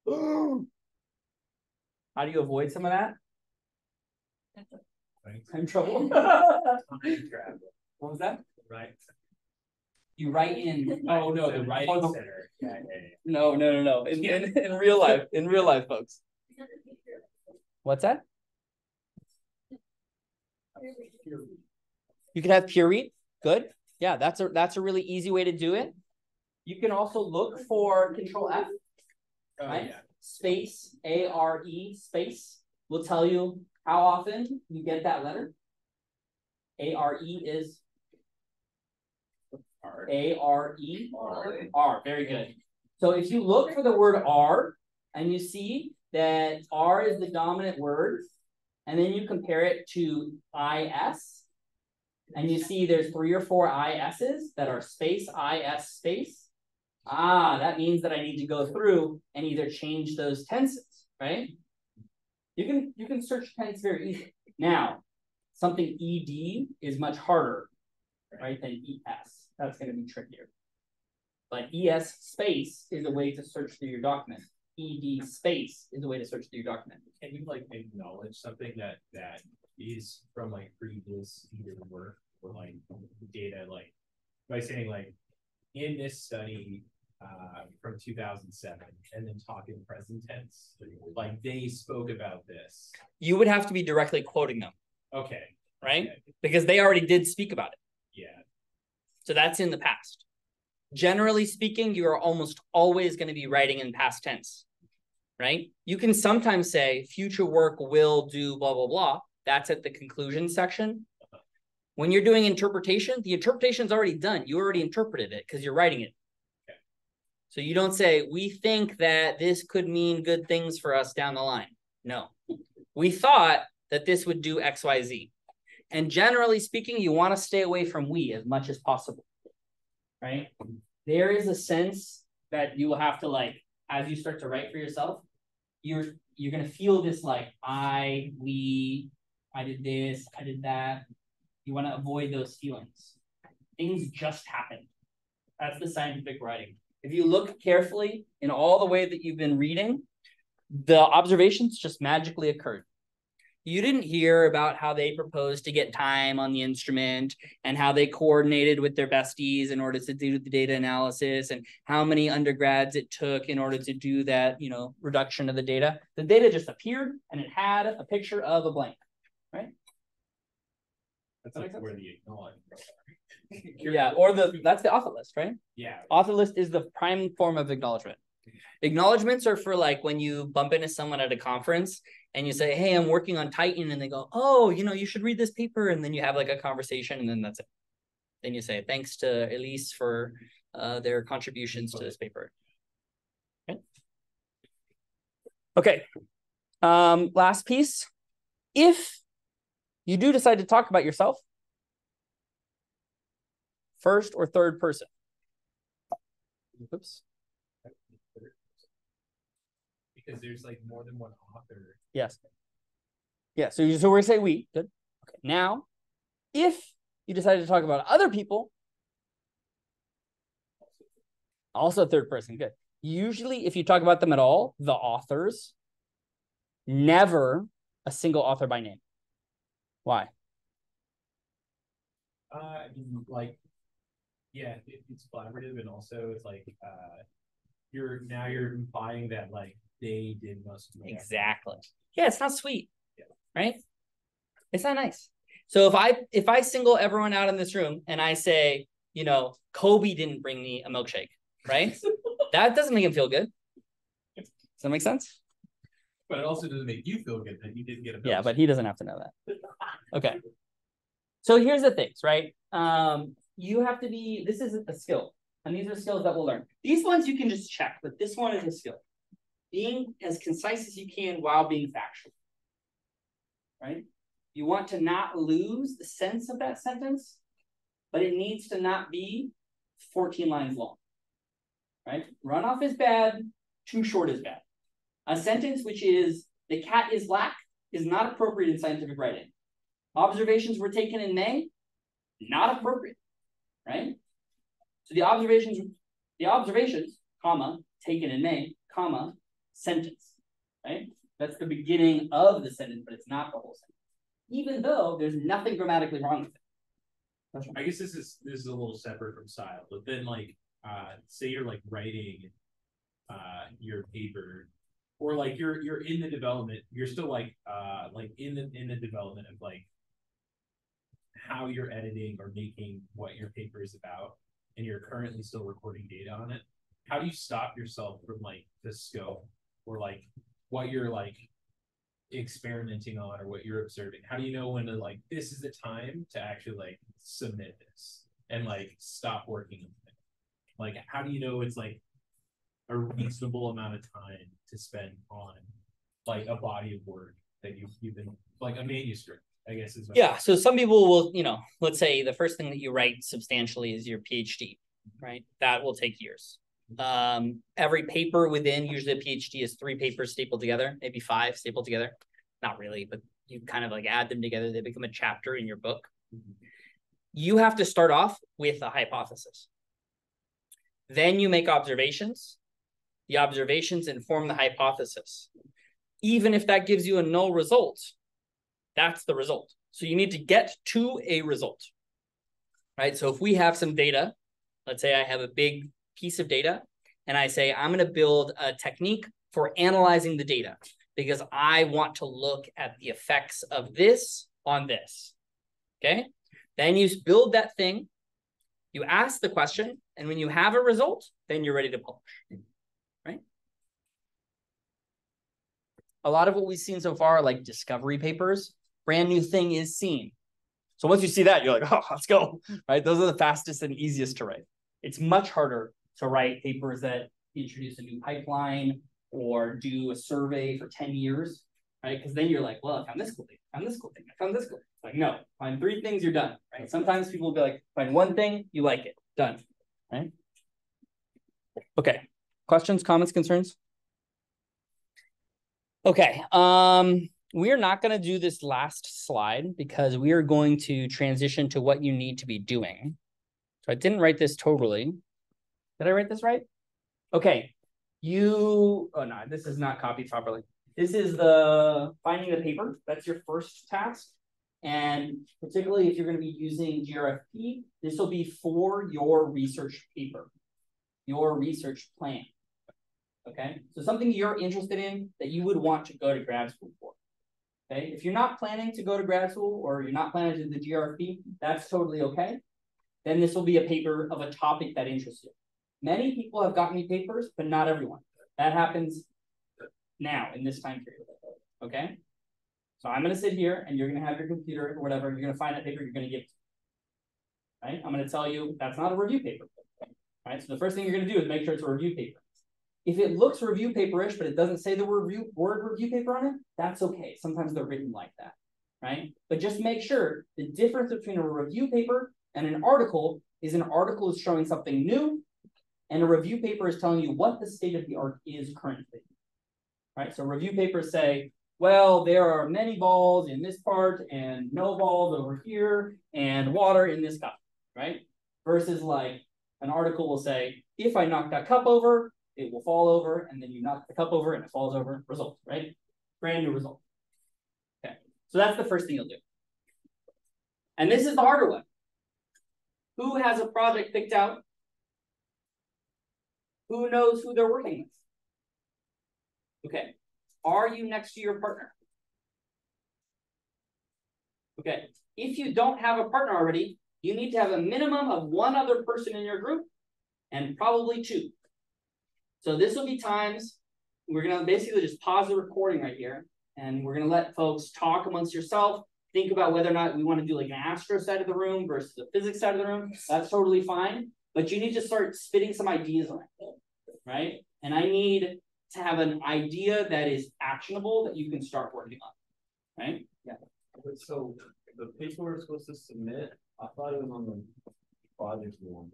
How do you avoid some of that? I'm in trouble. What was that? Right. You write in. Oh no, the writing Oh, center. Yeah. No. In real life, folks. What's that? You can have pure read. Good. Yeah, that's a really easy way to do it. You can also look for Control F. Right? Yeah. Space, ARE, space will tell you how often you get that letter. ARE is ARE. R. Very good. So if you look for the word R and you see that R is the dominant word, and then you compare it to IS, and you see there's 3 or 4 IS's that are space, IS space. That means that I need to go through and either change those tenses, right? You can search tense very easily. Now, something ED is much harder, right, than ES. That's going to be trickier. But ES space is a way to search through your document. ED space is a way to search through your document. Can you like acknowledge something that is from like previous either work or like data, like by saying like in this study from 2007 and then talk in present tense. Like they spoke about this. You would have to be directly quoting them. Okay. Right? Okay. Because they already did speak about it. Yeah. So that's in the past. Generally speaking, you are almost always going to be writing in past tense. Right? You can sometimes say future work will do blah, blah, blah. That's at the conclusion section. When you're doing interpretation, the interpretation's already done. You already interpreted it because you're writing it. Okay. So you don't say, we think that this could mean good things for us down the line. No. We thought that this would do X, Y, Z. And generally speaking, you want to stay away from we as much as possible. Right? There is a sense that you will have to, like, as you start to write for yourself, you're going to feel this like, I, we, I did this, I did that. You want to avoid those feelings. Things just happen. That's the scientific writing. If you look carefully in all the way that you've been reading, the observations just magically occurred. You didn't hear about how they proposed to get time on the instrument and how they coordinated with their besties in order to do the data analysis and how many undergrads it took in order to do that, reduction of the data. The data just appeared and it had a picture of a blank, right? That's like where the acknowledgement. Yeah, or that's the author list, right? Yeah. Author list is the prime form of acknowledgement. Acknowledgements are for like when you bump into someone at a conference and you say, hey, I'm working on Titan, and they go, oh, you should read this paper, and then you have like a conversation, and then that's it. Then you say, thanks to Elise for their contributions to this paper. Okay. Last piece. If you do decide to talk about yourself, first or third person. Oops. Because there's like more than one author. Yes. Yeah, so we're going to say we. Good. Okay. Now, if you decided to talk about other people, also third person. Good. Usually, if you talk about them at all, the authors, never a single author by name. Why? It's collaborative, and also it's like you're implying that like they did most of it. Exactly. Yeah, it's not sweet. Yeah. Right? It's not nice. So if I single everyone out in this room and I say, Kobe didn't bring me a milkshake, right? That doesn't make him feel good. Does that make sense? But it also doesn't make you feel good that you didn't get a milkshake. Yeah, but he doesn't have to know that. Okay. So here's the things, right? You have to be, this is a skill. And these are skills that we'll learn. These ones you can just check, but this one is a skill. Being as concise as you can while being factual. Right? You want to not lose the sense of that sentence, but it needs to not be 14 lines long. Right? Runoff is bad, too short is bad. A sentence which is, the cat is black, is not appropriate in scientific writing. Observations were taken in May, not appropriate. Right? So the observations, comma, taken in May, comma, sentence, right? That's the beginning of the sentence, but it's not the whole sentence. Even though there's nothing grammatically wrong with it. I guess this is a little separate from style, but then like, say you're like writing your paper, or like you're in the development, you're still like in the development of like how you're editing or making what your paper is about, and you're currently still recording data on it. How do you stop yourself from like the scope or like what you're like experimenting on or what you're observing? How do you know when to like, this is the time to actually like submit this and like stop working on it? Like, how do you know it's like a reasonable amount of time to spend on like a body of work that you've been like a manuscript, I guess is. Yeah. So some people will, let's say the first thing that you write substantially is your PhD, right? That will take years. Every paper within, usually a PhD is 3 papers stapled together, maybe 5 stapled together. Not really, but you kind of like add them together. They become a chapter in your book. You have to start off with a hypothesis. Then you make observations. The observations inform the hypothesis. Even if that gives you a null result, that's the result. So you need to get to a result, right? So if we have some data, let's say I have a big piece of data and I say, I'm going to build a technique for analyzing the data because I want to look at the effects of this on this. Okay. Then you build that thing, you ask the question, and when you have a result, then you're ready to publish. Right. A lot of what we've seen so far are like discovery papers. Brand new thing is seen. So once you see that, you're like, oh, let's go. Right. Those are the fastest and easiest to write. It's much harder to write papers that introduce a new pipeline or do a survey for 10 years, right? Because then you're like, well, I found this cool thing, I found this cool thing, I found this cool thing. Like, no, find 3 things, you're done, right? Sometimes people will be like, find 1 thing, you like it, done, right? Okay, questions, comments, concerns? Okay, we're not going to do this last slide because we are going to transition to what you need to be doing. So I didn't write this totally. Did I write this right? Okay. Oh no, this is not copied properly. This is the finding the paper. That's your first task. And particularly if you're going to be using GRFP, this will be for your research paper, your research plan. Okay. So something you're interested in that you would want to go to grad school for. Okay. If you're not planning to go to grad school or you're not planning to do the GRFP, that's totally okay. Then this will be a paper of a topic that interests you. Many people have gotten me papers, but not everyone. That happens now in this time period. Okay? So I'm going to sit here and you're going to have your computer or whatever. You're going to find that paper, you're going to give it to me. Right? I'm going to tell you that's not a review paper. Right? So the first thing you're going to do is make sure it's a review paper. If it looks review paperish, but it doesn't say the word review paper on it, that's okay. Sometimes they're written like that. Right? But just make sure the difference between a review paper and an article is showing something new, and a review paper is telling you what the state of the art is currently. Right? So review papers say, well, there are many balls in this part and no balls over here and water in this cup, right? Versus like an article will say, if I knock that cup over, it will fall over, and then you knock the cup over and it falls over, result, right? Brand new result. Okay, so that's the first thing you'll do. And this is the harder one. Who has a project picked out? Who knows who they're working with? Okay. Are you next to your partner? Okay. If you don't have a partner already, you need to have a minimum of 1 other person in your group and probably 2. So this will be times we're going to basically just pause the recording right here, and we're going to let folks talk amongst yourself. Think about whether or not we want to do like an astro side of the room versus the physics side of the room. That's totally fine. But you need to start spitting some ideas on it, right? And I need to have an idea that is actionable that you can start working on, right? Yeah. So the paper we're supposed to submit, I thought it was on the project one.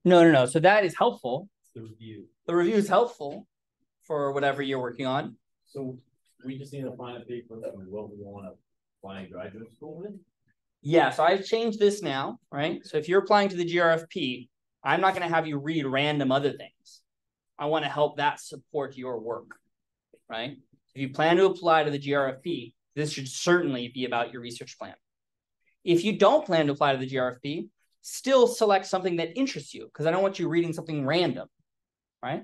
No. So that is helpful. It's the review. The review is helpful for whatever you're working on. So we just need to find a paper that we want to apply in graduate school with. Yeah, so I've changed this now, right? So if you're applying to the GRFP, I'm not going to have you read random other things. I want to help that support your work, right? If you plan to apply to the GRFP, this should certainly be about your research plan. If you don't plan to apply to the GRFP, still select something that interests you, because I don't want you reading something random, right?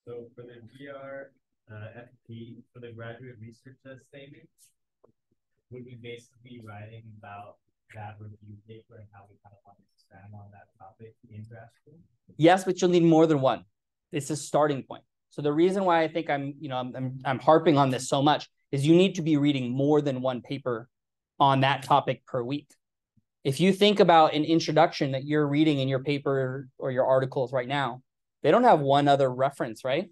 So for the GRFP, for the graduate research statement, would we basically be writing about that review paper and how we kind of want to expand on that topic in grad school? Yes, but you'll need more than one. It's a starting point. So the reason why I think I'm harping on this so much is you need to be reading more than 1 paper on that topic per week. If you think about an introduction that you're reading in your paper or your articles right now, they don't have 1 other reference, right?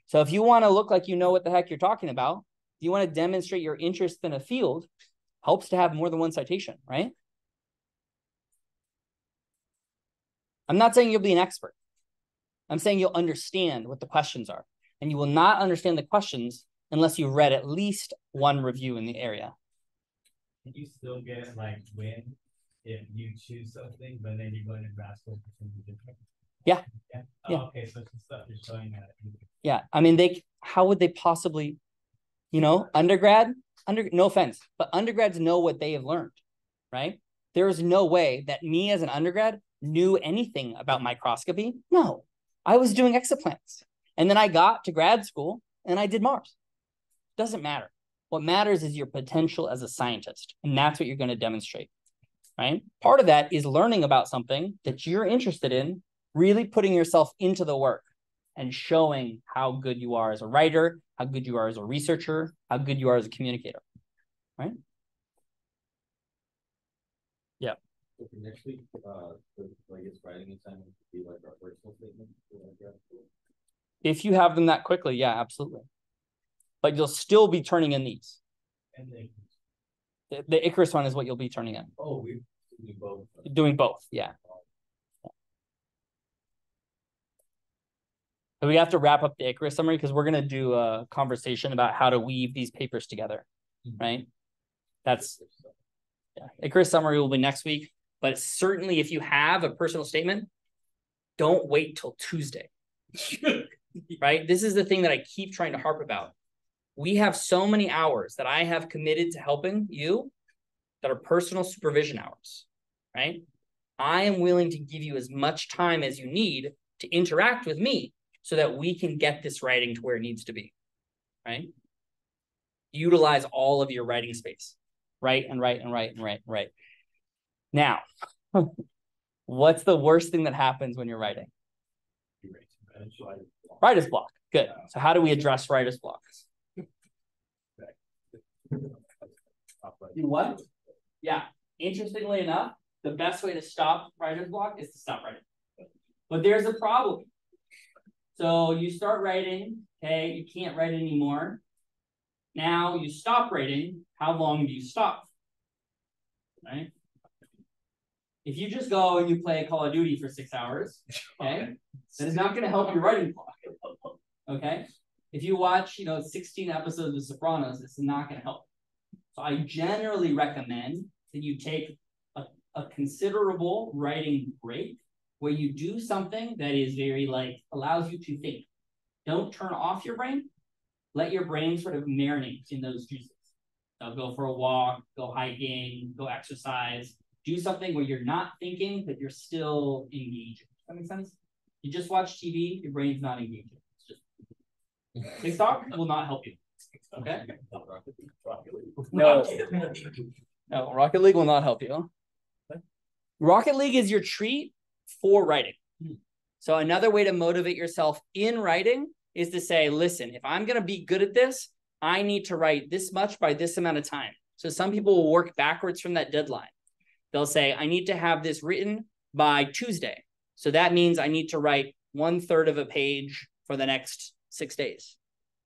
So if you want to look like you know what the heck you're talking about, if you want to demonstrate your interest in a field, helps to have more than 1 citation, right? I'm not saying you'll be an expert. I'm saying you'll understand what the questions are. And you will not understand the questions unless you've read at least 1 review in the area. Can you still get like win if you choose something, but then you're going to grad school for something different? Yeah. Yeah. Oh, yeah. Okay, so it's the stuff you're showing that. Yeah, I mean, how would they possibly, no offense, but undergrads know what they have learned, right? There is no way that me as an undergrad knew anything about microscopy? No, I was doing exoplanets. And then I got to grad school and I did Mars. Doesn't matter. What matters is your potential as a scientist. And that's what you're going to demonstrate, right? Part of that is learning about something that you're interested in, really putting yourself into the work and showing how good you are as a writer, how good you are as a researcher, how good you are as a communicator, right? Yeah. So for next week, I guess writing assignment would be like our personal statement. If you have them that quickly, yeah, absolutely. But you'll still be turning in these. And then The Icarus one is what you'll be turning in. Oh, we're doing both. Doing both, yeah. But we have to wrap up the Icarus summary because we're going to do a conversation about how to weave these papers together, right? That's, yeah. Icarus summary will be next week. But certainly if you have a personal statement, don't wait till Tuesday, right? This is the thing that I keep trying to harp about. We have so many hours that I have committed to helping you that are personal supervision hours, right? I am willing to give you as much time as you need to interact with me so that we can get this writing to where it needs to be, right? Utilize all of your writing space. Write and write and write and write and write. Now, what's the worst thing that happens when you're writing? Writer's block. Good. So how do we address writer's block? Do what? Yeah. Interestingly enough, the best way to stop writer's block is to stop writing. But there's a problem. So you start writing, okay, you can't write anymore. Now you stop writing. How long do you stop? Right? If you just go and you play Call of Duty for 6 hours, okay, that is not going to help your writing block. Okay? If you watch, 16 episodes of Sopranos, it's not going to help. So I generally recommend that you take a considerable writing break where you do something that is very allows you to think. Don't turn off your brain. Let your brain sort of marinate in those juices. So go for a walk, go hiking, go exercise. Do something where you're not thinking, but you're still engaging. Does that make sense? You just watch TV, your brain's not engaging. It's just TikTok will not help you. Okay? No, Rocket League will not help you. Rocket League is your treat for writing. So another way to motivate yourself in writing is to say, listen, if I'm going to be good at this, I need to write this much by this amount of time. So some people will work backwards from that deadline. They'll say, I need to have this written by Tuesday. So that means I need to write 1/3 of a page for the next 6 days,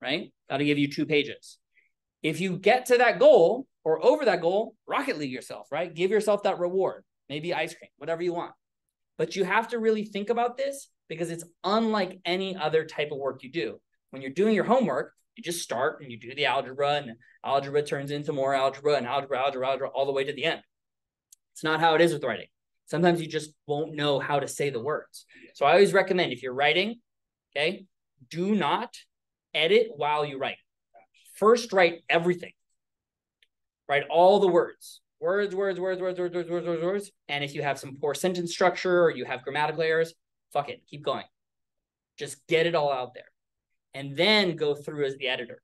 right? That'll give you 2 pages. If you get to that goal or over that goal, Rocket League yourself, right? Give yourself that reward, maybe ice cream, whatever you want. But you have to really think about this because it's unlike any other type of work you do. When you're doing your homework, you just start and you do the algebra, and algebra turns into more algebra and algebra, all the way to the end. It's not how it is with writing. Sometimes you just won't know how to say the words. So I always recommend if you're writing, okay, do not edit while you write. First, write everything. Write all the words. Words. And if you have some poor sentence structure or you have grammatical errors, fuck it, keep going. Just get it all out there. And then go through as the editor.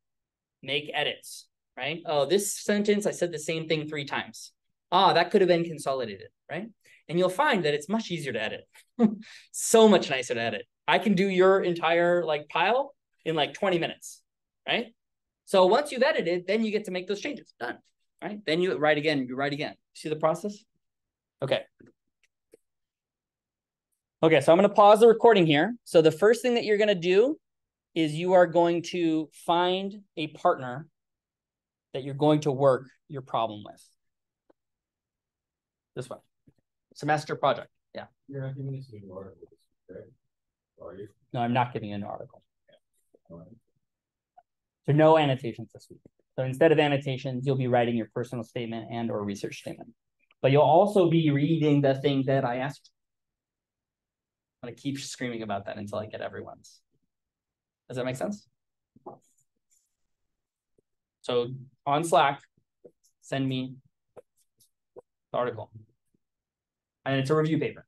Make edits, right? Oh, this sentence, I said the same thing 3 times. That could have been consolidated, right? And you'll find that it's much easier to edit. So much nicer to edit. I can do your entire pile in 20 minutes, right? So once you've edited, then you get to make those changes. Done, right? Then you write again, you write again. See the process? Okay. Okay, so I'm going to pause the recording here. So the first thing that you're going to do is you are going to find a partner that you're going to work your problem with. This one. Semester project. Yeah. You're not giving us new articles, right? Are you? No, I'm not giving you an article. So no annotations this week. So instead of annotations, you'll be writing your personal statement and or research statement. But you'll also be reading the thing that I asked. I'm going to keep screaming about that until I get everyone's. Does that make sense? So on Slack, send me the article. And it's a review paper,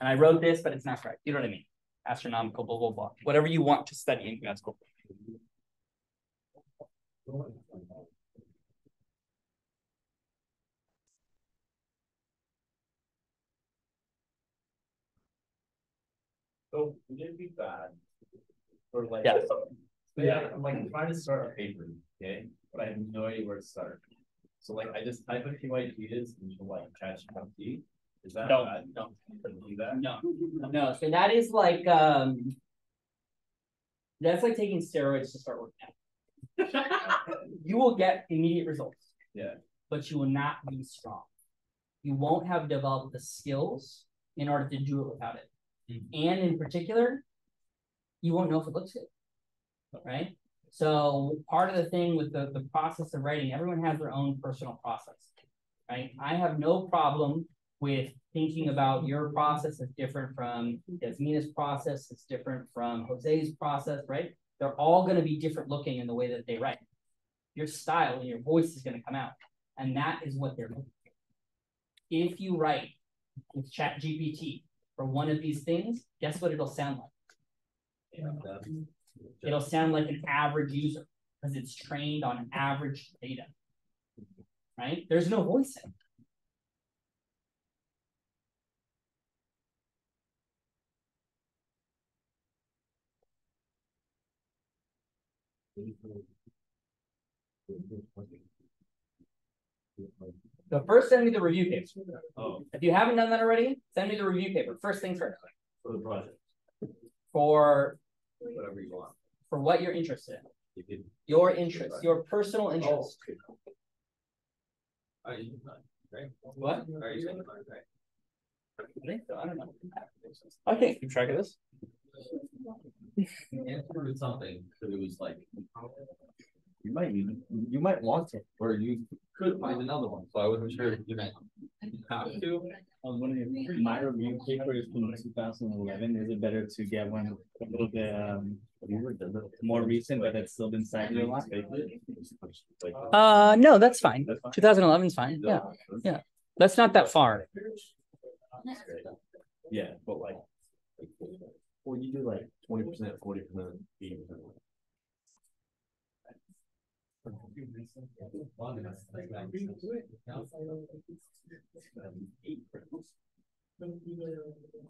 And I wrote this, but it's not correct. You know what I mean? Astronomical, blah, blah, blah. Whatever you want to study in grad school. So would it be bad? Or like, Yeah. yeah, I'm like trying to start a paper, okay, but I have no idea where to start. So like I just type a few ideas into like ChatGPT. Is that No, bad? no. Do that? No. So that is like that's like taking steroids to start working out. You will get immediate results. Yeah. But you will not be strong. You won't have developed the skills in order to do it without it. And in particular, you won't know if it looks good. Right? So part of the thing with the process of writing, everyone has their own personal process. Right? I have no problem with thinking about your process as different from Yasmina's process, it's different from Jose's process, right? They're all going to be different looking in the way that they write. Your style and your voice is going to come out. And that is what they're looking for. If you write with ChatGPT for one of these things, guess what it'll sound like? It'll sound like an average user because it's trained on average data, right? There's no voice in it. So first send me the review paper. Oh, If you haven't done that already, send me the review paper. First things first. for the project, For whatever you want. for what you're interested in. You can. Your interest, your personal interest. Are you, right? What? Are you saying, right? I think so. I don't know. I can't keep track of this. Answered something, but it was like, You might want to, or you could find another one, so I wasn't sure if you meant have to. I was wondering if my review paper is from 2011. Is it better to get one a little bit more recent, but it's still been cited a lot? No, that's fine. 2011 is fine. Yeah. Yeah. That's not that far. yeah, but like, well, you do like 20%, 40%, 80%.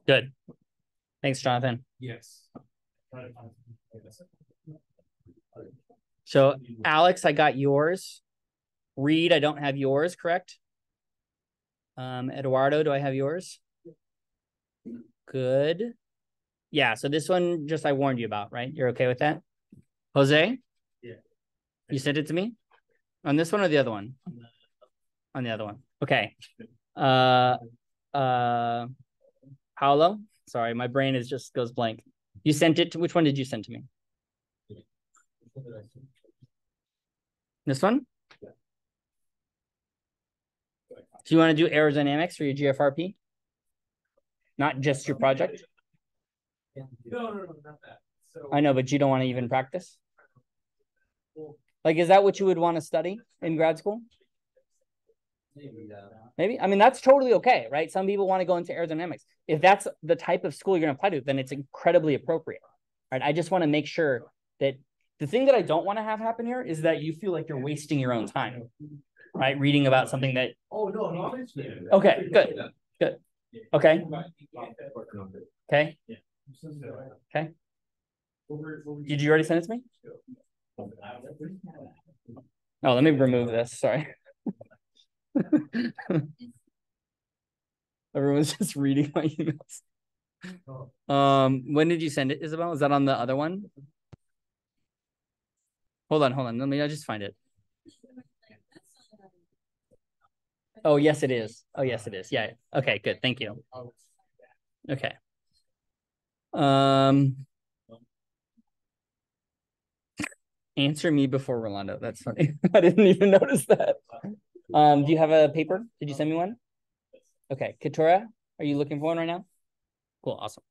Good. Thanks, Jonathan. Yes. So, Alex, I got yours. Reed, I don't have yours, correct? Eduardo, do I have yours? Good. Yeah, so this one just I warned you about, right? You're okay with that? Jose? Yeah. You sent it to me? On this one or the other one? On the other one. Okay. Paolo? Sorry, my brain is just goes blank. You sent it to which one did you send to me? This one? Do you want to do aerodynamics for your GFRP? Not just your project? No, not that. So I know, but you don't want to even practice? Like, is that what you would want to study in grad school? Maybe. I mean, that's totally okay, right? Some people want to go into aerodynamics. If that's the type of school you're going to apply to, then it's incredibly appropriate, right? I just want to make sure that the thing that I don't want to have happen here is that you feel like you're wasting your own time, right? Reading about something that. Oh, no. Okay, good. Good. Okay. Okay. Okay. Did you already send it to me? Oh, let me remove this. Sorry. Everyone's just reading my emails. When did you send it, Isabel? Is that on the other one? Hold on. Let me just find it. Oh, yes, it is. Yeah. Okay, good. Thank you. Okay. Answer me before Rolando. That's funny. I didn't even notice that. Do you have a paper? Did you send me one? Okay. Katura, are you looking for one right now? Cool. Awesome.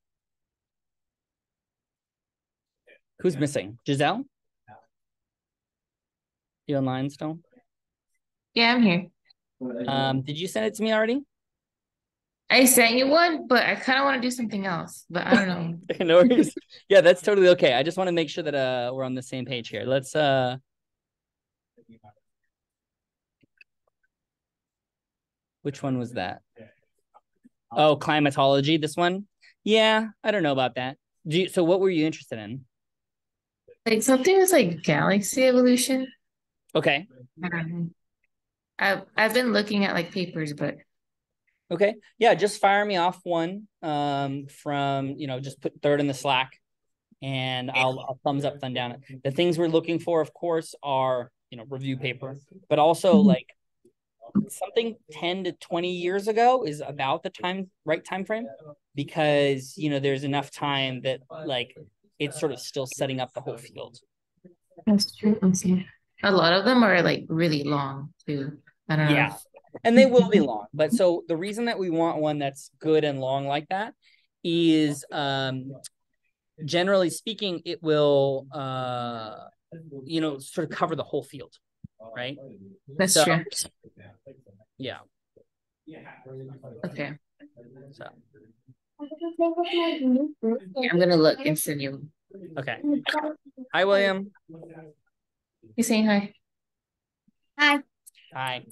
Who's missing? Giselle? You online still? Yeah, I'm here. Did you send it to me already? I sent you one, but I kind of want to do something else, but I don't know. No worries. Yeah, that's totally okay. I just want to make sure that we're on the same page here. Let's which one was that? Oh, climatology, this one? Yeah, I don't know about that. So what were you interested in? Like something that's like galaxy evolution. Okay. I've been looking at like papers, but okay. Yeah, just fire me off one from, just throw it in the Slack and I'll thumbs up, thumb down. The things we're looking for, of course, are, review paper, but also like something 10 to 20 years ago is about the right time frame, because there's enough time that like it's sort of still setting up the whole field. that's true. A lot of them are like really long too. I don't know. Yeah, and they will be long. But so the reason that we want one that's good and long like that is generally speaking, it will sort of cover the whole field, right? That's true. Yeah. Okay. So I'm gonna look and send you. okay. Hi, William. You saying hi? Hi. Hi.